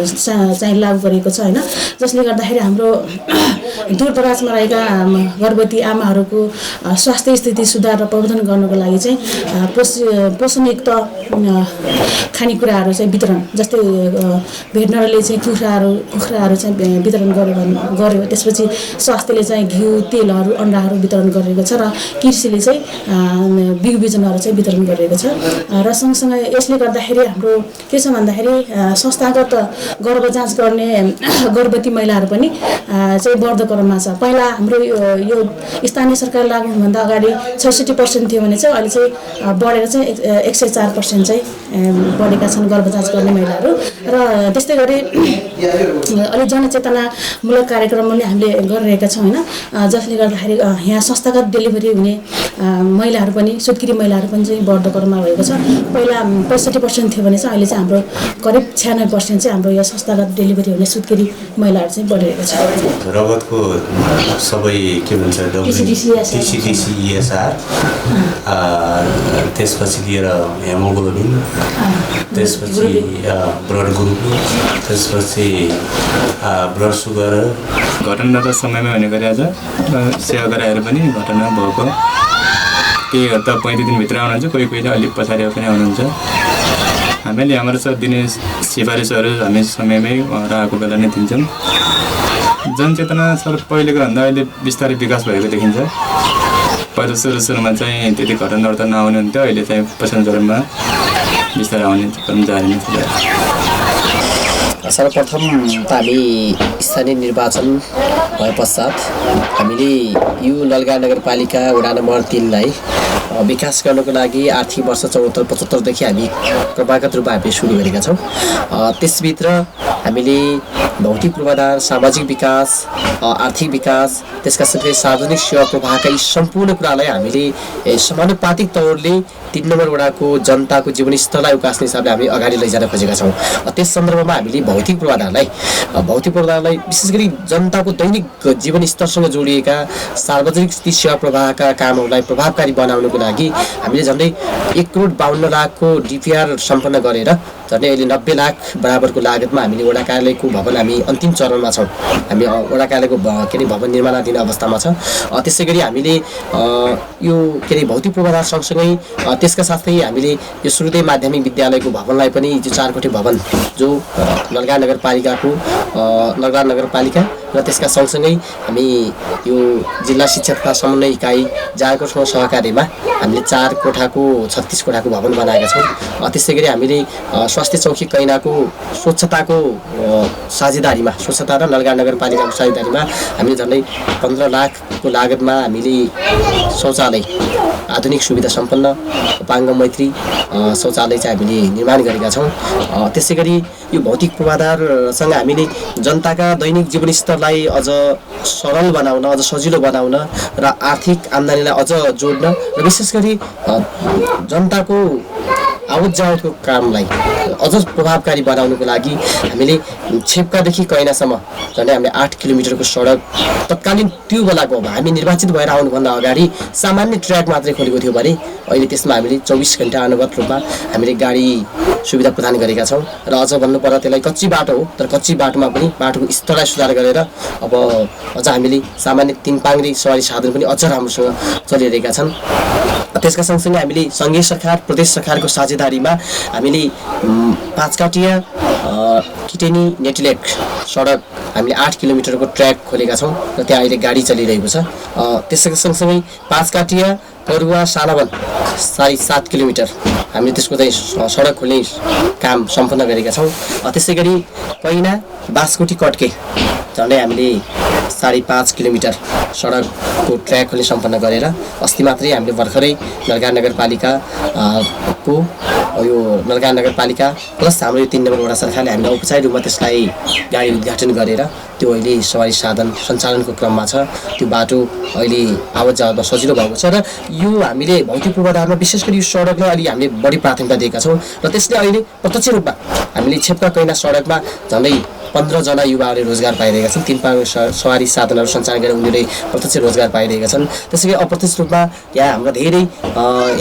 चाहिँ लागू गरिएको छ हैन जसले गर्दाखेरि हाम्रो दूरदराजमा रहेका गर्भवती आमाहरूको स्वास्थ्य स्थिति सुधार र प्रवर्धन गर्नको लागि चाहिँ पोषणयुक्त खानेकुराहरू चाहिँ वितरण जस्तै भेटनरीले चाहिँ कुखुराहरू चाहिँ वितरण गर्यो त्यसपछि स्वास्थ्यले चाहिँ घिउ तेलहरू अन्डाहरू वितरण गरेको छ र कृषिले चाहिँ बिउ बिजनहरू चाहिँ वितरण गरेको छ र सँगसँगै यसले गर्दाखेरि हाम्रो के छ भन्दाखेरि संस्थागत गर्भ जाँच गर्ने गर्भवती महिलाहरू पनि चाहिँ बढ्दो क्रममा छ पहिला हाम्रो यो स्थानीय सरकार लागू हुनुभन्दा अगाडि 66% थियो भने चाहिँ अहिले चाहिँ बढेर चाहिँ 104% चाहिँ बढेका छन् गर्भ जाँच गर्ने महिलाहरू र त्यस्तै गरी अलि जनचेतनामूलक कार्यक्रम पनि हामीले गरिरहेका छौँ हैन जसले गर्दाखेरि यहाँ संस्थागत डेलिभरी हुने महिलाहरू पनि सुत्केरी महिलाहरू पनि चाहिँ बढ्दो क्रममा भएको छ पहिला 65% थियो भने चाहिँ अहिले चाहिँ हाम्रो करिब 96% चाहिँ हाम्रो यो संस्थागत डेलिभरी हुने सुत्केरी महिलाहरू चाहिँ बढिरहेको छ रगतको सबै के भन्छ TCDCESR त्यसपछि लिएर हेमोग्लोबिन त्यसपछि ब्लड ग्रुप त्यसपछि ब्लड सुगर घटना त समयमै हुने गरिरहेछ र सेवा गराएर पनि घटना भएको केहीहरू त 35 दिनभित्र आउनुहुन्छ कोही कोही त अलिक पछाडि पनि आउनुहुन्छ हामीले हाम्रो दिने सिफारिसहरू हामी समयमै रहेको बेला नै दिन्छौँ जनचेतना सर पहिलेको भन्दा अहिले बिस्तारै विकास भएको देखिन्छ पहिला सुरुमा चाहिँ त्यति घटनाहरू त नआउने हुन्थ्यो अहिले चाहिँ पैसेन्जरमा बिस्तारै आउने क्रम जारी नै छ सर्वप्रथम त हामी स्थानीय निर्वाचन भए पश्चात हामीले यो नलगा नगरपालिका वडा नम्बर 3 लाई विकास गर्नको लागि आर्थिक वर्ष 74-75 देखि हामी क्रमागत रूपमा हामीले सुरु गरेका छौँ त्यसभित्र हामीले भौतिक पूर्वाधार सामाजिक विकास आर्थिक विकास त्यसका साथै सार्वजनिक सेवा प्रवाहका यी सम्पूर्ण कुरालाई हामीले समानुपातिक तौरले 3 नम्बर वडाको जनताको जीवनस्तरलाई उकास्ने हिसाबले हामी अगाडि लैजान खोजेका छौँ त्यस सन्दर्भमा हामीले भौतिक पूर्वाधारलाई विशेष गरी जनताको दैनिक जीवनस्तरसँग जोडिएका सार्वजनिक सेवा प्रवाहका कामहरूलाई प्रभावकारी बनाउनको लागि हामीले झन्डै 1,52,00,000 DPR सम्पन्न गरेर झन्डै अहिले 90 लाख बराबरको लागतमा हामीले वडा कार्यालयको भवन हामी अन्तिम चरणमा छौँ हामी वडा कार्यालयको भवन निर्माणाधीन अवस्थामा छ त्यसै गरी हामीले यो भौतिक पूर्वाधार सँगसँगै त्यसका साथै हामीले यो सुरुदै माध्यमिक विद्यालयको भवनलाई पनि जो 4 कोठे भवन जो नलगा नगरपालिका र त्यसका सँगसँगै हामी यो जिल्ला शिक्षा तथा समन्वय इकाइ जारकोटसँग सहकार्यमा हामीले 4 कोठाको 36 कोठाको भवन बनाएका छौँ त्यसै गरी हामीले स्वास्थ्य चौकी कैनाको स्वच्छताको साझेदारीमा स्वच्छता र नलगा नगरपालिकाको साझेदारीमा हामीले झन्डै 15 लाखको लागतमा हामीले शौचालय आधुनिक सुविधा सम्पन्न अपाङ्ग मैत्री शौचालय चाहिँ हामीले निर्माण गरेका छौँ त्यसै गरी यो भौतिक पूर्वाधारसँग हामीले जनताका दैनिक जीवनस्तरलाई अझ सरल बनाउन अझ सजिलो बनाउन र आर्थिक आम्दानीलाई अझ जोड्न र विशेष गरी जनताको आवत जावतको कामलाई अझ प्रभावकारी बनाउनको लागि हामीले छेप्कादेखि कैनासम्म झन्डै हामीले 8 किलोमिटरको सडक तत्कालीन त्यो बेलाको हामी निर्वाचित भएर आउनुभन्दा अगाडि सामान्य ट्र्याक मात्रै खोलेको थियो भने अहिले त्यसमा हामीले 24 घण्टा अनवरत रूपमा हामीले गाडी सुविधा प्रदान गरेका छौँ र अझ भन्नुपर्दा त्यसलाई कच्ची बाटो हो तर कच्ची बाटोमा पनि बाटोको स्तरलाई सुधार गरेर अब अझ हामीले सामान्य 3 पाङ्ग्री सवारी साधन पनि अझ राम्रोसँग चलिरहेका छन्। त्यसका सँगसँगै हामीले सङ्घीय सरकार प्रदेश सरकारको साझेदारीमा हामीले 5 काटिया किटेनी नेटिलेक सडक हामीले 8 किलोमिटरको ट्र्याक खोलेका छौँ र त्यहाँ अहिले गाडी चलिरहेको छ। त्यसका सँगसँगै 5 काटिया परुवा सालावन 7.5 किलोमिटर हामीले त्यसको चाहिँ सडक खोल्ने काम सम्पन्न गरेका छौँ। त्यसै गरी कैना बासकोटी कट्के झन्डै हामीले 5.5 किलोमिटर सडकको ट्र्याक खोल्ने सम्पन्न गरेर अस्ति मात्रै हामीले भर्खरै नलगा नगरपालिका को यो नलगा नगरपालिका प्लस हाम्रो यो 3 नम्बर वडा सरकारले हामीले औपचारिक रूपमा त्यसलाई गाडी उद्घाटन गरेर त्यो अहिले सवारी साधन सञ्चालनको क्रममा छ। त्यो बाटो अहिले आवत जावतमा सजिलो भएको छ र यो हामीले भौतिक पूर्वाधारमा विशेष गरी यो सडकलाई अलि हामीले बढी प्राथमिकता दिएका छौँ र त्यसले अहिले प्रत्यक्ष रूपमा हामीले छेप्का कैना सडकमा झन्डै 15 जना युवाहरूले रोजगार पाइरहेका छन्। 3 पाङ्ग्री सवारी साधनहरू सञ्चालन गरेर उनीहरूले प्रत्यक्ष रोजगार पाइरहेका छन्। त्यसैगरी अप्रत्यक्ष रूपमा यहाँ हाम्रा धेरै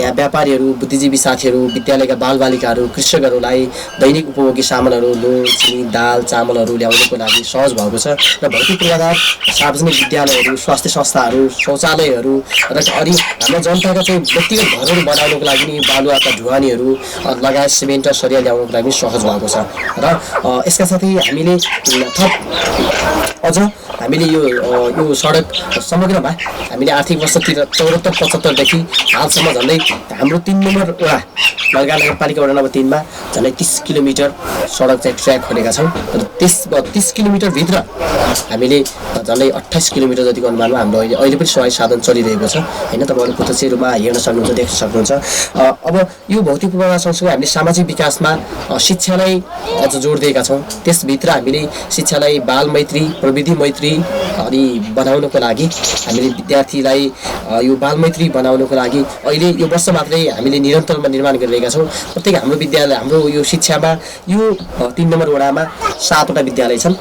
यहाँ व्यापारीहरू बुद्धिजीवी साथीहरू विद्यालयका बालबालिकाहरू कृषकहरूलाई दैनिक उपभोग्य सामानहरू नुन चिनी दाल चामलहरू ल्याउनको लागि सहज भएको छ र भौतिक पूर्वाधार सार्वजनिक विद्यालयहरू स्वास्थ्य संस्थाहरू शौचालयहरू र अनि हाम्रो जनताका चाहिँ व्यक्तिगत घरहरू बनाउनको लागि नि बालुवाका ढुवानीहरू लगायत सिमेन्ट र सरिया ल्याउनको लागि सहज भएको छ र यसका साथै हामीले थप अझ हामीले यो सडक समग्रमा हामीले आर्थिक वर्ष 74-75 देखि हालसम्म झन्डै हाम्रो 3 नम्बर वडा नलगा नगरपालिका वडा नम्बर 3 मा झन्डै 30 किलोमिटर सडक चाहिँ ट्र्याक खोलेका छौँ र 30 किलोमिटर भित्र हामीले झन्डै 28 किलोमिटर जतिको अनुमानमा हाम्रो अहिले पनि सवारी साधन चलिरहेको छ हैन। तपाईहरु प्रत्यक्ष रूपमा हेर्न सक्नुहुन्छ देख्न सक्नुहुन्छ। अब यो भौतिक पूर्वाधार सँगसँगै हामीले सामाजिक विकासमा शिक्षालाई अझ जोड दिएका छौँ। त्यसभित्र हामीले शिक्षालाई बाल मैत्री प्रविधि मैत्री अनि बनाउनको लागि हामीले विद्यार्थीलाई यो बाल मैत्री बनाउनको लागि अहिले यो वर्ष मात्रै हामीले निरन्तरमा निर्माण गरिरहेका छौँ। प्रत्येक हाम्रो विद्यालय हाम्रो यो शिक्षामा यो 3 नम्बर वडामा 7 वटा विद्यालय छन्।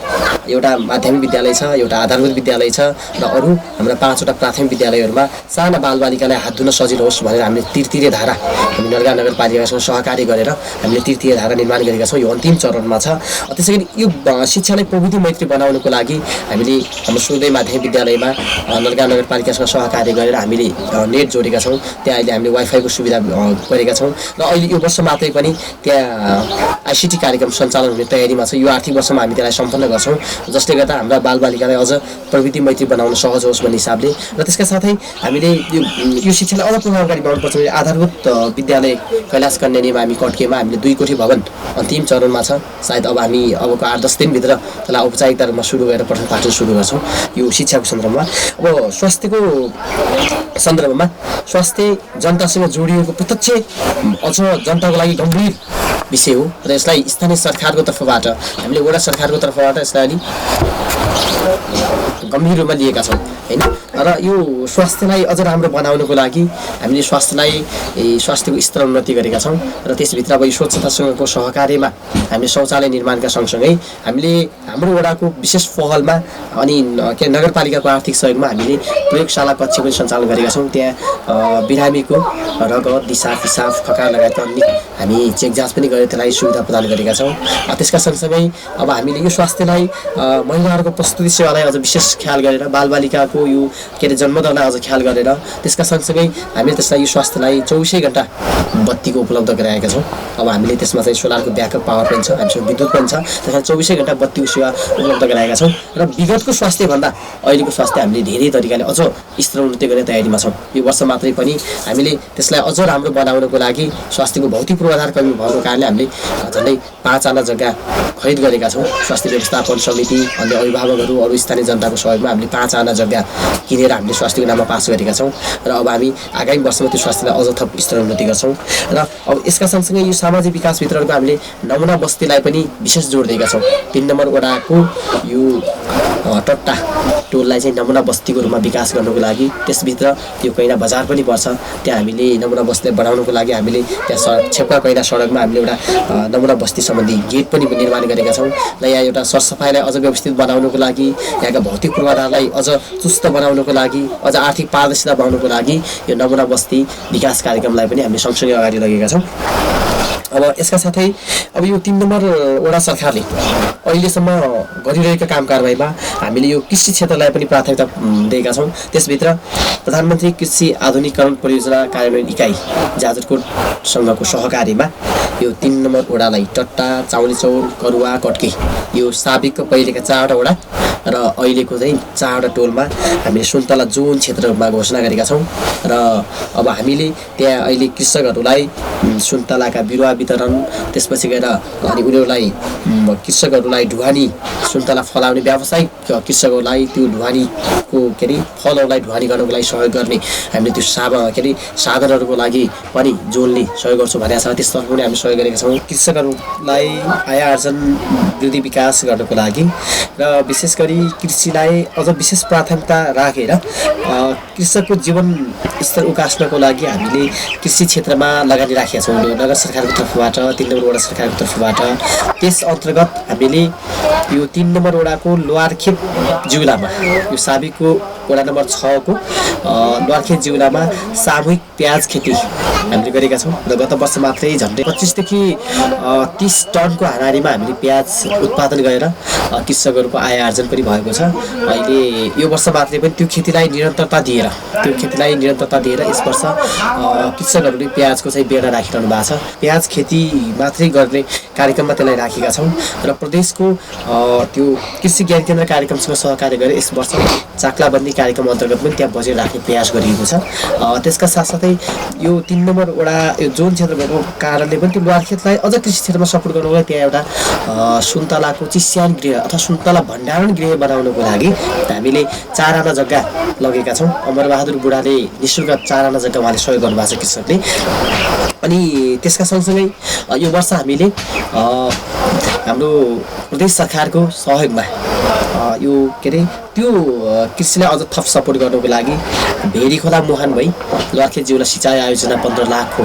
एउटा माध्यमिक विद्यालय छ, एउटा आधारभूत विद्यालय छ र अरू हाम्रा 5 वटा प्राथमिक विद्यालयहरूमा साना बालबालिकालाई हात धुन सजिलो होस् भनेर हामीले तीर्तीय धारा हामी नलगा नगरपालिकासँग सहकारी गरेर हामीले तीर्तीय धारा निर्माण गरेका छौँ। यो अन्तिम चरणमा छ। त्यसैगरी यो शिक्षालाई प्रविधि मैत्री बनाउनको लागि हामीले हाम्रो सुरुदै माध्यमिक विद्यालयमा नलगा नगरपालिकासँग सहकारी गरेर हामीले नेट जोडेका छौँ। त्यहाँ अहिले हामीले वाइफाईको सुविधा गरेका छौँ र अहिले यो वर्ष मात्रै पनि त्यहाँ आइसिटी कार्यक्रम सञ्चालन हुने तयारीमा छ। यो आर्थिक वर्षमा हामी त्यसलाई सम्पन्न गर्छौँ जसले गर्दा हाम्रा बालबालिकालाई अझ प्रविधि मैत्री बनाउन सहज होस् भन्ने हिसाबले र त्यसका साथै हामीले यो शिक्षालाई अझ प्रभावकारी बनाउनुपर्छ। आधारभूत विद्यालय कैलाश कन्यानीमा हामी कट्केमा हामीले 2 कोठी भवन अन्तिम चरणमा छ। सायद अब हामी अबको 8-10 दिनभित्र त्यसलाई औपचारिकता रूपमा सुरु गरेर पठन पाठन सुरु गर्छौँ यो शिक्षाको सन्दर्भमा। अब स्वास्थ्यको सन्दर्भमा स्वास्थ्य जनतासँग जोडिएको प्रत्यक्ष अझ जनताको लागि गम्भीर विषय हो र यसलाई स्थानीय सरकारको तर्फबाट हामीले वडा सरकारको तर्फबाट यसलाई अलि गम्भीर रूपमा लिएका छौँ हैन। र यो स्वास्थ्यलाई अझ राम्रो बनाउनको लागि हामीले स्वास्थ्यको स्तर उन्नति गरेका छौँ र त्यसभित्र अब यो स्वच्छतासँगको सहकार्यमा हामीले शौचालय निर्माणका सँगसँगै हामीले हाम्रो वडाको विशेष पहलमा अनि नगरपालिकाको आर्थिक सहयोगमा हामीले प्रयोगशाला कक्ष पनि सञ्चालन गरेका छौँ। त्यहाँ बिरामीको रगत दिशा पिसाब खकार लगायतका अन्य हामी चेक जाँच पनि गरेर त्यसलाई सुविधा प्रदान गरेका छौँ। त्यसका सँगसँगै अब हामीले यो स्वास्थ्यलाई महिलाहरूको प्रस्तुति सेवालाई अझ विशेष ख्याल गरेर बालबालिकाको यो जन्मदलाई अझ ख्याल गरेर त्यसका सँगसँगै हामीले त्यसलाई यो स्वास्थ्यलाई 24 घण्टा बत्तीको उपलब्ध गराएका छौँ। अब हामीले त्यसमा चाहिँ सोलरको ब्याकअप पावर पनि छ, हामीसँग विद्युत पनि छ, त्यसमा 24 घण्टा बत्तीको सेवा उपलब्ध गराएका छौँ र विगतको स्वास्थ्यभन्दा अहिलेको स्वास्थ्य हामीले धेरै तरिकाले अझ स्तर उन्नति गर्ने तयारीमा छौँ। यो वर्ष मात्रै पनि हामीले त्यसलाई अझ राम्रो बनाउनको लागि स्वास्थ्यको भौतिक पूर्वाधार कमी भएको कारणले हामीले झन्डै 5 आना जग्गा खरिद गरेका छौँ। स्वास्थ्य व्यवस्थापन समिति अन्य अभिभावकहरू अरू स्थानीय जनताको सहयोगमा हामीले 5 आना जग्गा किनेर किनेर हामीले स्वास्थ्यको नाममा पास गरेका छौँ र अब हामी आगामी वर्षमा त्यो स्वास्थ्यलाई अझ थप स्तरोन्नति गर्छौँ र अब यसका सँगसँगै यो सामाजिक विकास भित्रको हामीले नमुना बस्तीलाई पनि विशेष जोड दिएका छौँ। 3 नम्बर वडाको यो टट्टा टोललाई चाहिँ नमुना बस्तीको रूपमा विकास गर्नुको लागि त्यसभित्र यो कैना बजार पनि पर्छ। त्यहाँ हामीले नमुना बस्तीलाई बढाउनुको लागि हामीले त्यहाँ छेप्का कैना सडकमा हामीले एउटा नमुना बस्ती सम्बन्धी गेट पनि निर्माण गरेका छौँ र यहाँ एउटा सरसफाइलाई अझ व्यवस्थित बनाउनुको लागि, यहाँका भौतिक पूर्वाधारलाई अझ चुस्त बनाउनुको लागि, अझ आर्थिक पारदर्शिता बनाउनुको लागि यो नमुना बस्ती विकास कार्यक्रमलाई पनि हामीले सँगसँगै अगाडि लगेका छौँ। अब यसका साथै अब यो 3 नम्बर वडा सरकारले अहिलेसम्म गरिरहेका काम कारबाहीमा हामीले यो कृषि क्षेत्रलाई पनि प्राथमिकता दिएका छौँ। त्यसभित्र प्रधानमन्त्री कृषि आधुनिकीकरण परियोजना कार्यान्वयन इकाइ जाजरकोटसँगको सहकारीमा यो 3 नम्बर वडालाई टट्टा, चाउलीचौर, करुवा, कट्की यो साबिकको पहिलेका 4वटा वडा र अहिलेको चाहिँ 4वटा टोलमा हामीले सुन्तला जोन क्षेत्रमा घोषणा गरेका छौँ र अब हामीले त्यहाँ अहिले कृषकहरूलाई सुन्तलाका बिरुवा वितरण, त्यसपछि गएर अनि उनीहरूलाई कृषकहरूलाई ढुवानी सुन्तला फलाउने व्यावसायिक कृषकहरूलाई त्यो ढुवानीको के अरे फलहरूलाई ढुवानी गर्नको लागि सहयोग गर्ने हामीले त्यो साधनहरूको लागि पनि जोनले सहयोग गर्छौँ भनेको छ। त्यसतर्फ पनि हामी सहयोग गरेका छौँ। कृषकहरूलाई आय आर्जन वृद्धि विकास गर्नको लागि र विशेष गरी कृषिलाई अझ विशेष प्राथमिकता राखेर कृषकको जीवन स्तर उकास्नको लागि हामीले कृषि क्षेत्रमा लगानी राखेका छौँ नगर सरकारको तर्फबाट, 3 नम्बर वडा सरकारको तर्फबाट। त्यस अन्तर्गत हामीले यो 3 नम्बर वडाको लोहारखेत जिउलामा यो साबिकको वडा नम्बर 6 को लोहारखेत जिउलामा सामूहिक प्याज खेती हामीले गरेका छौँ र गत वर्ष मात्रै झन्डै 25 देखि 30 टनको हाराहारीमा हामीले प्याज उत्पादन गरेर कृषकहरूको आय आर्जन पनि भएको छ। अहिले यो वर्ष मात्रै पनि त्यो खेतीलाई निरन्तरता दिएर यस वर्ष कृषकहरूले प्याजको चाहिँ बेडा राखिरहनु भएको छ। प्याज खेती मात्रै गर्ने कार्यक्रममा त्यसलाई राखेका छौँ र प्रदेशको त्यो कृषि ज्ञान केन्द्र कार्यक्रमसँग सहकार्य गरेर यस वर्ष चाक्लाबन्दी कार्यक्रम अन्तर्गत पनि त्यहाँ बजेट राख्ने प्रयास गरिएको छ। त्यसका साथसाथै यो 3 नम्बर वडा यो जोन क्षेत्र भएको कारणले पनि त्यो लोहारखेतलाई अझ कृषि क्षेत्रमा सपोर्ट गर्नुको लागि त्यहाँ एउटा सुन्तलाको चिस्यान गृह अथवा सुन्तला भण्डारण गृह बनाउनको लागि हामीले 4 आना जग्गा लगेका छौँ। अमरबहादुर बुढाले निःशुल्क 4 आना जग्गा उहाँले सहयोग गर्नुभएको छ कृषकले। अनि त्यसका सँगसँगै यो वर्ष हामीले हाम्रो प्रदेश सरकारको सहयोगमा यो के अरे त्यो कृषिलाई अझ थप सपोर्ट गर्नको लागि भेरी खोला मुहान भई लोहारखेत जिउला सिँचाइ आयोजना 15 लाखको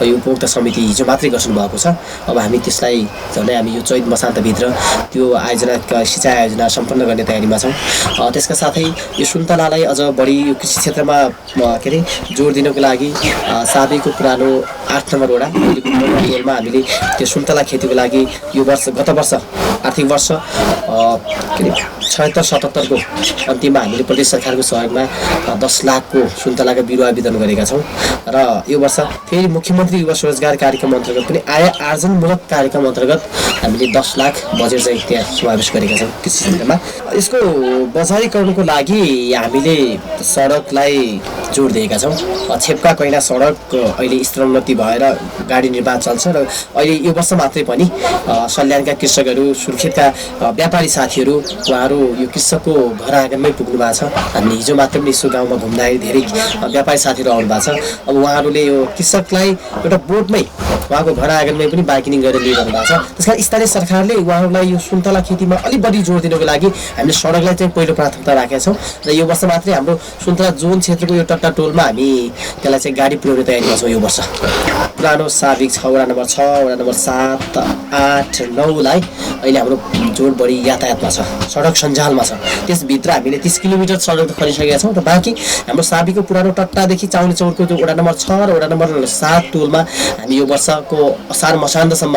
यो उपभोक्ता समिति हिजो मात्रै गठन भएको छ। अब हामी त्यसलाई झन्डै हामी यो चैत मसान्तभित्र त्यो सिँचाइ आयोजना सम्पन्न गर्ने तयारीमा छौँ। त्यसका साथै यो सुन्तलालाई अझ बढी यो कृषि क्षेत्रमा के अरे जोड दिनको लागि साबिकको पुरानो 8 नम्बर वडा टोलमा हामीले त्यो सुन्तला खेतीको लागि यो वर्ष गत वर्ष आर्थिक वर्ष के अरे 76-77 को अन्तिममा हामीले प्रदेश सरकारको सहयोगमा 10 लाखको सुन्तलाका बिरुवा वितरण गरेका छौँ र यो वर्ष फेरि मुख्यमन्त्री युवा स्वरोजगार कार्यक्रम अन्तर्गत पनि आय आर्जनमूलक कार्यक्रम अन्तर्गत हामीले 10 लाख बजेट चाहिँ त्यहाँ समावेश गरेका छौँ कृषि क्षेत्रमा। यसको बजारीकरणको लागि हामीले सडकलाई जोड दिएका छौँ। छेप्का कैना सडक अहिले स्तरोन्नति भएर गाडी निर्माण चल्छ र अहिले यो वर्ष मात्रै पनि सल्यानका कृषकहरू, सुर्खेतका व्यापारी साथीहरू उहाँहरू यो कृषकको घर आँगनमै पुग्नु भएको छ। हामीले हिजो मात्र पनि यसो गाउँमा घुम्दाखेरि धेरै व्यापारी साथीहरू आउनु भएको छ। अब उहाँहरूले यो कृषकलाई एउटा बोटमै उहाँको घर आँगनमै पनि बार्गेनिङ गरेर लिइरहनु भएको छ। त्यसकारण स्थानीय सरकारले उहाँहरूलाई यो सुन्तला खेतीमा अलिक बढी जोड दिनको लागि हामीले सडकलाई चाहिँ पहिलो प्राथमिकता राखेका छौँ र यो वर्ष मात्रै हाम्रो सुन्तला जोन क्षेत्रको यो टट्टा टोलमा हामी त्यसलाई चाहिँ गाडी पुर्याउने तयारीमा छौँ। यो वर्ष पुरानो साबिक वडा नम्बर 6, वडा नम्बर 7, 8, 9 लाई अहिले हाम्रो जोड बढी यातायातमा छ, सडक सञ्जालमा छ। त्यसभित्र हामीले 30 किलोमिटर सडक खनिसकेका छौँ र बाँकी हाम्रो साबिकको पुरानो टट्टादेखि चाउली चौरको जो वडा नम्बर 6 र वडा नम्बर 7 टोलमा हामी यो वर्षको असार मसान्तसम्म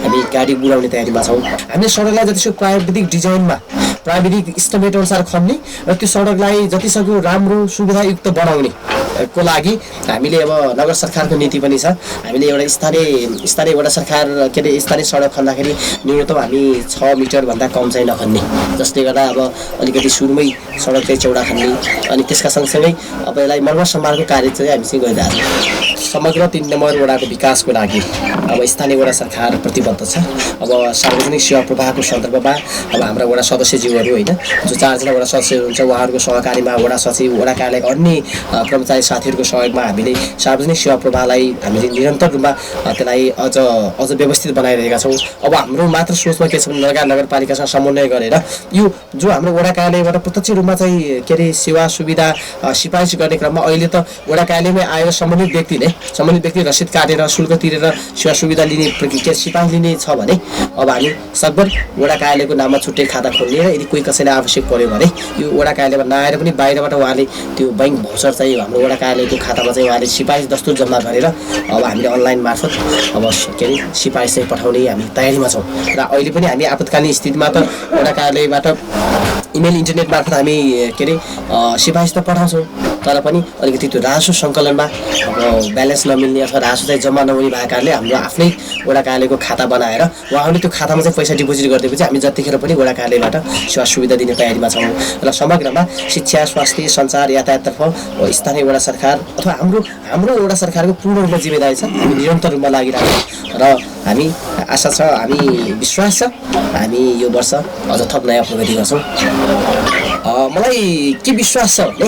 हामी गाडी बुढाउने तयारीमा छौँ। हामीले सडकलाई जतिसक्दो प्राविधिक डिजाइनमा प्राविधिक इस्टिमेट अनुसार खन्ने र त्यो सडकलाई जतिसक्दो राम्रो सुविधायुक्त बनाउने को लागि हामीले अब नगर सरकारको नीति पनि छ। हामीले एउटा स्थानीय वडा सरकार के अरे स्थानीय सडक खन्दाखेरि न्यूनतम हामी 6 मिटर भन्दा कम चाहिँ नखन्ने, जसले गर्दा अब अलिकति सुरुमै सडक चाहिँ चौडा खन्ने। अनि त्यसका सँगसँगै अब यसलाई मर्मत सम्हालको कार्य चाहिँ हामी चाहिँ गरिरहेको छौँ। समग्र 3 नम्बर वडाको विकासको लागि अब स्थानीय वडा सरकार प्रतिबद्ध छ। अब सार्वजनिक सेवा प्रवाहको सन्दर्भमा अब हाम्रा वडा सदस्य सचिवहरू होइन जो 4 जना वडा सचिव हुन्छ उहाँहरूको सहकारीमा वडा सचिव वडा कार्यालयका अन्य कर्मचारी साथीहरूको सहयोगमा हामीले सार्वजनिक सेवा प्रवाहलाई हामीले निरन्तर रूपमा त्यसलाई अझ व्यवस्थित बनाइरहेका छौँ। अब हाम्रो मात्र सोचमा के छ भने नलगाड नगरपालिकासँग समन्वय गरेर यो जो हाम्रो वडा कार्यालयबाट प्रत्यक्ष रूपमा चाहिँ के अरे सेवा सुविधा सिफारिस गर्ने क्रममा अहिले त वडा कार्यालयमै आएर सम्बन्धित व्यक्ति रसिद काटेर शुल्क तिरेर सेवा सुविधा लिने प्रक्रिया सिफारिस लिने छ भने अब हामी सकभर वडा कार्यालयको नाममा छुट्टै खाता खोल्ने र यदि कोही कसैलाई आवश्यक पर्यो भने यो वडा कार्यालयमा नआएर पनि बाहिरबाट उहाँले त्यो बैंक भाउचर चाहिँ हाम्रो वडा कार्यालयको खातामा चाहिँ उहाँले सिफारिस दस्तुर जम्मा गरेर अब हामीले अनलाइन मार्फत अब के अरे सिफारिस चाहिँ पठाउने हामी तयारीमा छौँ र अहिले पनि हामी आपतकालीन स्थितिमा त वडा कार्यालयबाट इमेल इन्टरनेट मार्फत हामी के अरे सिफारिस त पठाउँछौँ तर पनि अलिकति त्यो राजस्व सङ्कलनमा अब ब्यालेन्स नमिल्ने अथवा राजस्व चाहिँ जम्मा नहुने भएको कारणले हाम्रो आफ्नै वडा कार्यालयको खाता बनाएर उहाँहरूले त्यो खातामा चाहिँ पैसा डिपोजिट गरिदिएपछि हामी जतिखेर पनि वडा कार्यालयबाट सेवा सुविधा दिने तयारीमा छौँ र समग्रमा शिक्षा स्वास्थ्य सञ्चार यातायाततर्फ स्थानीय वडा सरकार अथवा हाम्रो वडा सरकारको पूर्ण रूपमा जिम्मेदारी छ हामी निरन्तर रूपमा लागिरहेको र हामी आशा छ हामी विश्वास छ हामी यो वर्ष अझ थप नयाँ प्रगति गर्छौँ। मलाई के विश्वास छ भने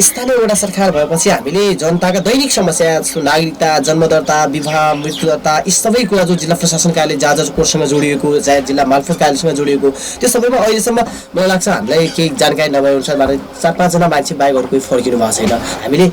स्थानीय वडा सरकार भएपछि हामीले जनताका दैनिक समस्या जस्तो नागरिकता जन्मदर्ता विवाह मृत्यु दर्ता यी सबै कुरा जो जिल्ला प्रशासन कार्यालय जहाँ कोर्ससँग जोडिएको चाहे जिल्ला मालपोत कार्यालयसँग जोडिएको त्यो सबैमा अहिलेसम्म मलाई लाग्छ हामीलाई केही जानकारी नभए अनुसार 4-5 जना मान्छे बाहेकहरू कोही फर्किनु भएको छैन। हामीले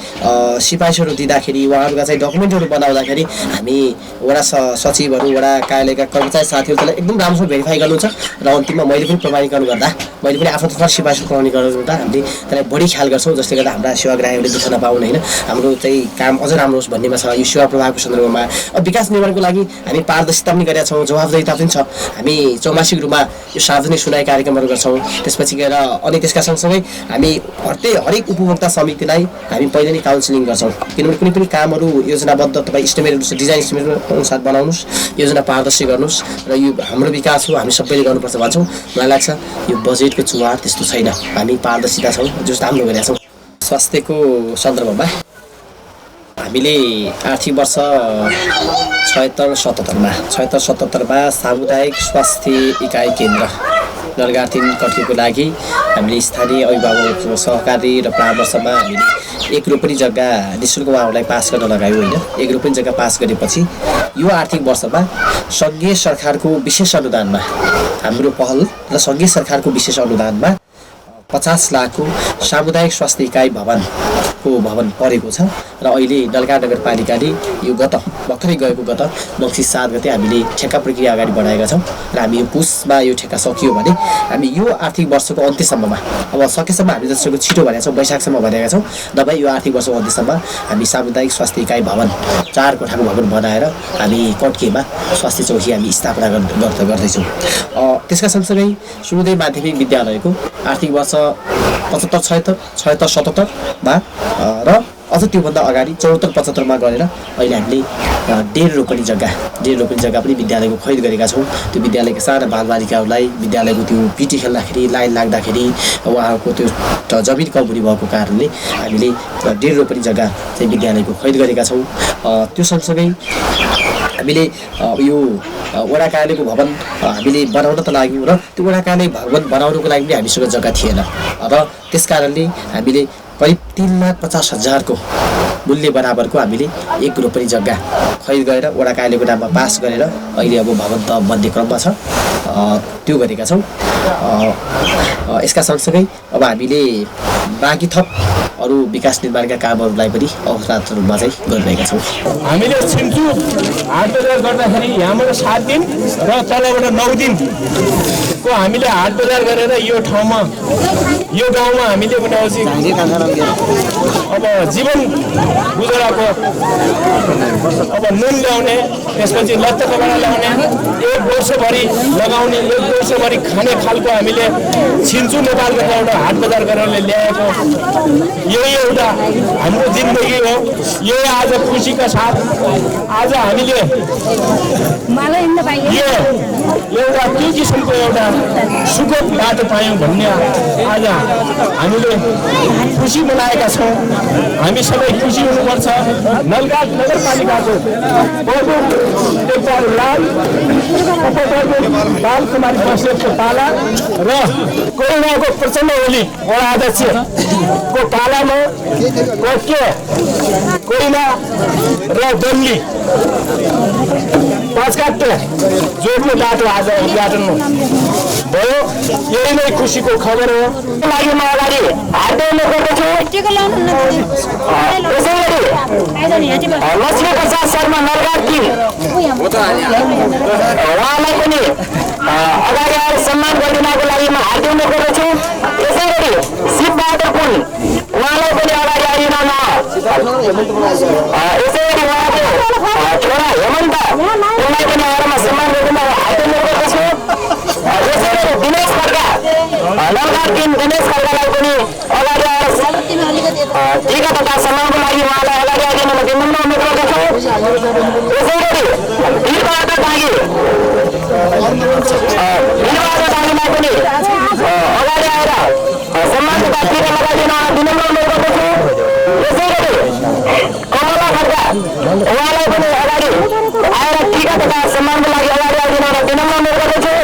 सिफारिसहरू दिँदाखेरि उहाँहरूका चाहिँ डकुमेन्टहरू बनाउँदाखेरि हामी वडा सचिवहरू वडा कार्यालयका कर्मचारी साथीहरूले एकदम राम्रोसँग भेरिफाई गर्नुहुन्छ र अन्तिममा मैले पनि प्रमाणीकरण गर्दा मैले पनि आफ्नो तर्फ सिफारिस गर्दा हामीले त्यसलाई बढी ख्याल गर्छौँ जसले गर्दा हाम्रा सेवाग्राहीहरूले दुःख नपाउनु होइन हाम्रो चाहिँ काम अझ राम्रो होस् भन्नेमा छ। यो सेवा प्रवाहको सन्दर्भमा विकास निर्माणको लागि हामी पारदर्शिता पनि गरेका छौँ जवाफदेहिता पनि छ। हामी चौमासिक रूपमा यो सार्वजनिक सुनाइ कार्यक्रमहरू गर्छौँ त्यसपछि गएर अनि त्यसका सँगसँगै हामी हरेक उपभोक्ता समितिलाई हामी पहिले नै काउन्सिलिङ गर्छौँ किनभने कुनै पनि कामहरू योजनाबद्ध तपाईँ इस्टिमेट डिजाइन इस्टिमेट अनुसार बनाउनुहोस् योजना पारदर्शी गर्नुहोस् र यो हाम्रो विकास हो हामी सबैले गर्नुपर्छ भन्छौँ। मलाई लाग्छ यो बजेटको चुहार त्यस्तो छैन हामी पारदर्शिता छौँ जस्तो राम्रो गरेका छौँ। स्वास्थ्यको सन्दर्भमा हामीले आर्थिक वर्ष 76-77मा सामुदायिक स्वास्थ्य इकाइ केन्द्र नलगाड 3 कट्कीको लागि हामीले स्थानीय अभिभावकको सहकारी र परामर्शमा हामीले 1 रोपनी जग्गा निःशुल्क उहाँहरूलाई पास गर्न लगायौँ होइन। 1 रोपनी जग्गा पास गरेपछि यो आर्थिक वर्षमा सङ्घीय सरकारको विशेष अनुदानमा हाम्रो पहल र सङ्घीय सरकारको विशेष अनुदानमा 50 लाखको सामुदायिक स्वास्थ्य इकाइ भवन परेको छ र अहिले नलगाड नगरपालिकाले यो भर्खरै गएको गत मङ्सिर 7 गते हामीले ठेक्का प्रक्रिया अगाडि बढाएका छौँ र हामी यो पुसमा यो ठेक्का सकियो भने हामी यो आर्थिक वर्षको अन्त्यसम्ममा अब सकेसम्म हामी जसको छिटो भनेका छौँ वैशाखसम्म भनेका छौँ नभए यो आर्थिक वर्षको अन्त्यसम्म हामी सामुदायिक स्वास्थ्य इकाइ भवन 4 कोठाको भवन बनाएर हामी कट्कीमा स्वास्थ्य चौकी हामी स्थापना गर्दैछौँ। त्यसका सँगसँगै सुरुदै माध्यमिक विद्यालयको आर्थिक वर्ष 75-77मा र अझ त्योभन्दा अगाडि 74-75मा गरेर अहिले हामीले 1.5 रोपनी जग्गा पनि विद्यालयको खरिद गरेका छौँ। त्यो विद्यालयका साना बालबालिकाहरूलाई विद्यालयको त्यो पिटी खेल्दाखेरि लाइन लाग्दाखेरि उहाँहरूको त्यो जमिन कमजोरी भएको कारणले हामीले 1.5 रोपनी जग्गा चाहिँ विद्यालयको खरिद गरेका छौँ। त्यो सँगसँगै हामीले यो वडा कार्यालयको भवन हामीले बनाउन त लाग्यौँ र त्यो वडा कार्यालय भवन बनाउनको लागि पनि हामीसँग जग्गा थिएन र त्यस कारणले हामीले करिब 3,50,000को मूल्य बराबरको हामीले 1 रोपनी जग्गा खरिद गरेर वडा कार्यालयको नाममा पास गरेर अहिले अब भवन त बन्ने क्रममा छ त्यो गरेका छौँ। यसका सँगसँगै अब हामीले बाँकी थप अरू विकास निर्माणका कामहरूलाई पनि अवसरगत रूपमा चाहिँ गरिरहेका छौँ। हामीले छिन्चु हाट बजार गर्दाखेरि यहाँबाट 7 दिन र तलबाट 9 दिनको हामीले हाट बजार गरेर यो ठाउँमा यो गाउँमा हामीले बनाएपछि अब जीवन गुजराको अब नुन ल्याउने त्यसपछि लत्ता कपडा ल्याउने 1 वर्षभरि लगाउने 1 वर्षभरि खाने खालको हामीले छिन्चु नेपालको एउटा हाट बजार गरेर ल्याएको यही एउटा हाम्रो जिन्दगी हो। यही आज खुसीका साथ आज हामीले यो एउटा त्यो किसिमको एउटा सुखद बाटो पायौँ भन्ने आज हामीले खुसी मनाएका छौँ। हामी सबै खुसी हुनुपर्छ। नलगाड नगरपालिकाको प्रमुख नेपाल लाल बालकुमारी बस्नेतको पाला र कोइनाको प्रचण्ड ओली वडा अध्यक्षको पालामा कोके कोइना र डल्ली पाँचकाट जोड्ने बाटो आज उद्घाटन भयो। यही नै खुसीको खबर हो। लागि म अगाडि हात जोड्ने गर्दछु। लक्ष्मी प्रसाद शर्मा नलगाट टिम उहाँलाई पनि अगाडि आएर सम्मान गरिदिनको लागि म हात जोड्ने गर्दछु। यसै गरी शिवबहादुर पुन उहाँलाई पनि अगाडि आइदिन यसै गरी उहाँको छोरा हेमन्त उनलाई पनि आएर म सम्मान गरिदिन हात जोड्ने गर्दछु। यसै गरी दिनेश खड्का नलगाट टिम दिनेश खड्कालाई पनि अगाडि आएर टिका तथा सम्मानको लागि उहाँलाई अगाडि आइदिन म विनम्र अनुरोध गर्दछु। यसै गरी वीरबहादुर डाँगी डाँगीलाई पनि अगाडि आएर सम्मान तथा टिका लगाइदिन विनम्र अनुरोध गर्दछु। यसै गरी कमला खड्का उहाँलाई पनि अगाडि आएर टिका तथा सम्मानको लागि अगाडि आइदिन र विनम्र अनुरोध गर्दछु।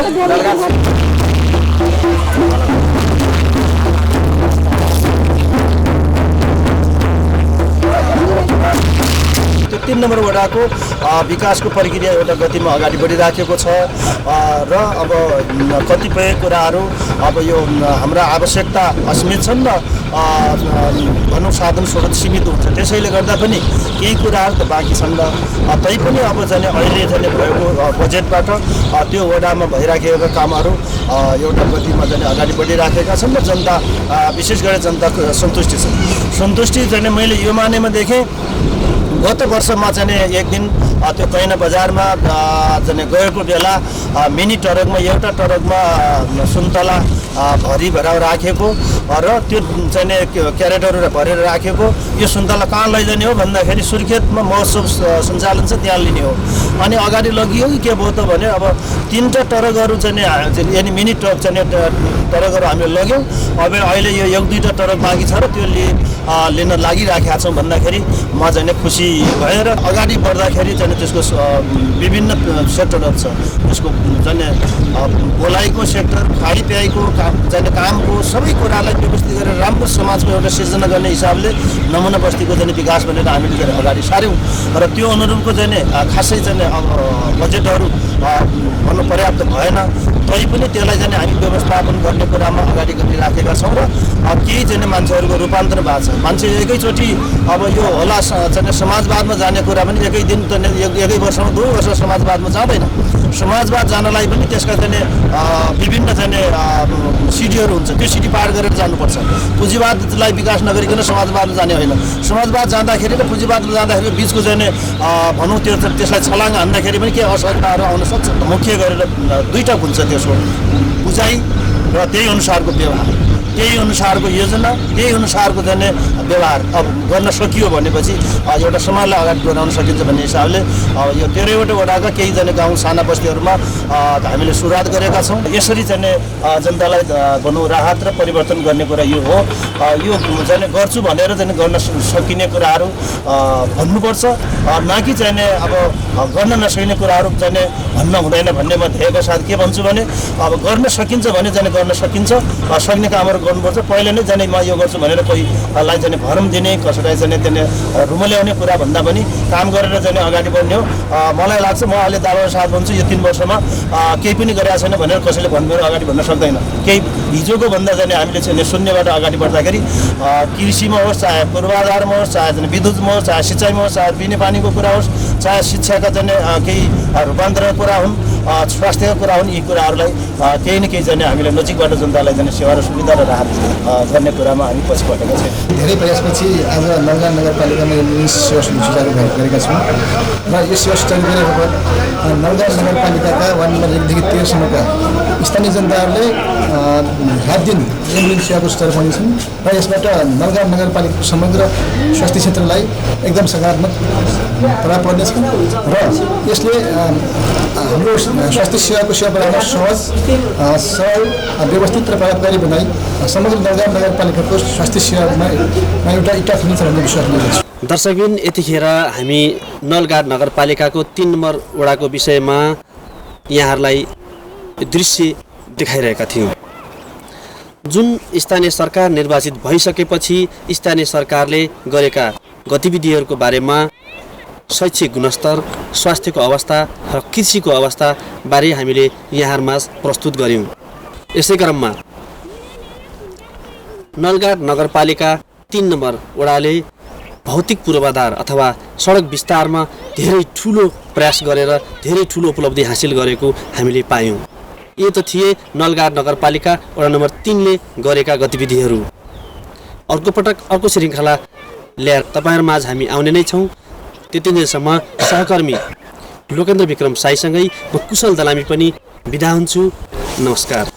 3 नम्बर वडाको विकासको प्रक्रिया एउटा गतिमा अगाडि बढिराखेको छ र अब कतिपय कुराहरू अब यो हाम्रा आवश्यकता असीमित छन् र भनौँ साधन स्रोत सीमित हुन्छ। त्यसैले गर्दा पनि केही कुराहरू त बाँकी छन् र तैपनि अब चाहिँ अहिले चाहिँ भएको बजेटबाट त्यो वडामा भइराखेका कामहरू एउटा गतिमा चाहिँ अगाडि बढिराखेका छन् र जनता विशेष गरी जनताको सन्तुष्टि छ। सन्तुष्टि चाहिँ मैले यो मानेमा देखेँ गत वर्षमा चाहिँ एक दिन त्यो कैना बजारमा चाहिँ गएको बेला मिनी ट्रकमा एउटा ट्रकमा सुन्तला भरि भराउ राखेको र त्यो चाहिँ क्यारेटहरू भरेर राखेको यो सुन्तला कहाँ लैजाने हो भन्दाखेरि सुर्खेतमा महोत्सव सञ्चालन छ त्यहाँ लिने हो। अनि अगाडि लगियो कि के भयो त भने अब 3टा ट्रकहरू चाहिँ यानि मिनी ट्रक चाहिँ ट्रकहरू हामीले लग्यौँ। अब अहिले यो 1-2टा ट्रक बाँकी छ र त्यो लिन लागिराखेका छौँ भन्दाखेरि म चाहिँ खुसी भएर अगाडि बढ्दाखेरि चाहिँ त्यसको विभिन्न सेक्टरहरू छ। त्यसको चाहिँ बोलाइको सेक्टर खाइपियाइको चाहिँ कामको सबै कुरालाई व्यवस्थित गरेर राम्रो समाजको एउटा सिर्जना गर्ने हिसाबले नमुना बस्तीको चाहिँ विकास भनेर हामीले अगाडि सार्यौँ र त्यो अनुरूपको चाहिँ खासै चाहिँ बजेटहरू भन्न पर्याप्त भएन। तैपनि त्यसलाई चाहिँ हामी व्यवस्थापन गर्ने कुरामा अगाडि गरिराखेका छौँ र केही चाहिँ मान्छेहरूको रूपान्तरण भएको छ। मान्छे एकैचोटि अब यो होला चाहिँ समाजवादमा जाने कुरा पनि एकै दिन एकै वर्षमा 2 वर्ष समाजवादमा जाँदैन। समाजवाद जानलाई पनि त्यसका चाहिँ विभिन्न चाहिँ सिडीहरू हुन्छ। त्यो सिडी पार गरेर जानुपर्छ। पुँजीवादलाई विकास नगरिकन समाजवादमा जाने होइन। समाजवाद जाँदाखेरि र पुँजीवादमा जाँदाखेरि बिचको चाहिँ भनौँ त्यसलाई छलाङ हान्दाखेरि पनि केही असुविधाहरू आउन सक्छ। मुख्य गरेर 2टा हुन्छ त्यसको बुझाइ र त्यही अनुसारको व्यवहार, त्यही अनुसारको योजना, त्यही अनुसारको चाहिँ व्यवहार अब गर्न सकियो भनेपछि एउटा समाजलाई अगाडि बढाउन सकिन्छ भन्ने हिसाबले यो 13वटा वडाका केही चाहिँ गाउँ साना बस्तीहरूमा हामीले सुरुवात गरेका छौँ। यसरी चाहिँ जनतालाई भनौँ राहत र परिवर्तन गर्ने कुरा यो हो। यो चाहिँ गर्छु भनेर चाहिँ गर्न सकिने कुराहरू भन्नुपर्छ, न कि चाहिँ अब गर्न नसकिने कुराहरू चाहिँ भन्न हुँदैन भन्ने म धेरैका साथ के भन्छु भने अब गर्न सकिन्छ भने चाहिँ गर्न सकिन्छ। सक्ने कामहरू गर्नुपर्छ। पहिले नै जाने म यो गर्छु भनेर कोहीलाई चाहिँ भरम दिने कसैलाई चाहिँ त्यहाँ रुमल्याउने कुरा भन्दा पनि काम गरेर चाहिँ अगाडि बढ्ने हो। मलाई लाग्छ म अहिले दावाको साथ भन्छु यो 3 वर्षमा केही पनि गरेका छैन भनेर कसैले भन्नु अगाडि भन्न सक्दैन। केही हिजोको भन्दा चाहिँ हामीले चाहिँ शून्यबाट अगाडि बढ्दाखेरि कृषिमा होस्, चाहे पूर्वाधारमा होस्, चाहे चाहिँ विद्युतमा होस्, चाहे सिँचाइमा होस्, चाहे पिउने पानीको कुरा होस्, चाहे शिक्षाका चाहिँ केही रूपान्तरणको कुरा हुन्, स्वास्थ्यको कुरा हुन्, यी कुराहरूलाई केही न केही चाहिँ हामीले नजिकबाट जनतालाई चाहिँ सेवा र सुविधा र राहत गर्ने कुरामा हामी पछि बढेका छौँ। धेरै प्रयासपछि आज नलगाड नगरपालिकामा यो सेवा सुचारू गरेका छौँ र यो सेवा सुचारू गरेको नलगाड नगरपालिकाका वार्ड नम्बर 1 देखि 13 सम्मका स्थानीय जनताहरूले रात दिन एम्बुलेन्स सेवाको सुचारू पाउँछन् र यसबाट नलगाड नगरपालिकाको समग्र स्वास्थ्य क्षेत्रलाई एकदम सकारात्मक प्रभाव पर्नेछ र यसले हाम्रो स्वास्थ्य सेवाको सेवा प्रदान सहज, सरल, व्यवस्थित र प्रभावकारी बनाई समग्र नलगाड नगरपालिकाको स्वास्थ्य सेवामा एउटा इँटा फिल्छ भन्ने विश्वास लिएको छु। दर्शकबिन, यतिखेर हामी नलगाड नगरपालिकाको 3 नम्बर वडाको विषयमा यहाँहरूलाई दृश्य देखाइरहेका थियौँ। जुन स्थानीय सरकार निर्वाचित भइसकेपछि स्थानीय सरकारले गरेका गतिविधिहरूको बारेमा शैक्षिक गुणस्तर, स्वास्थ्यको अवस्था र कृषिको अवस्था बारे हामीले यहाँहरूमा प्रस्तुत गर्यौँ। यसै क्रममा नलगाड नगरपालिका 3 नम्बर वडाले भौतिक पूर्वाधार अथवा सडक विस्तारमा धेरै ठुलो प्रयास गरेर धेरै ठुलो उपलब्धि हासिल गरेको हामीले पायौँ। यी त थिए नलगाड नगरपालिका वडा नम्बर 3 ले गरेका गतिविधिहरू। अर्को पटक अर्को श्रृङ्खला ल्याएर तपाईँहरूमाझ हामी आउने नै छौँ। त्यति बेलासम्म सहकर्मी लोकेन्द्र विक्रम साईसँगै म कुशल दलामी पनि बिदा हुन्छु। नमस्कार।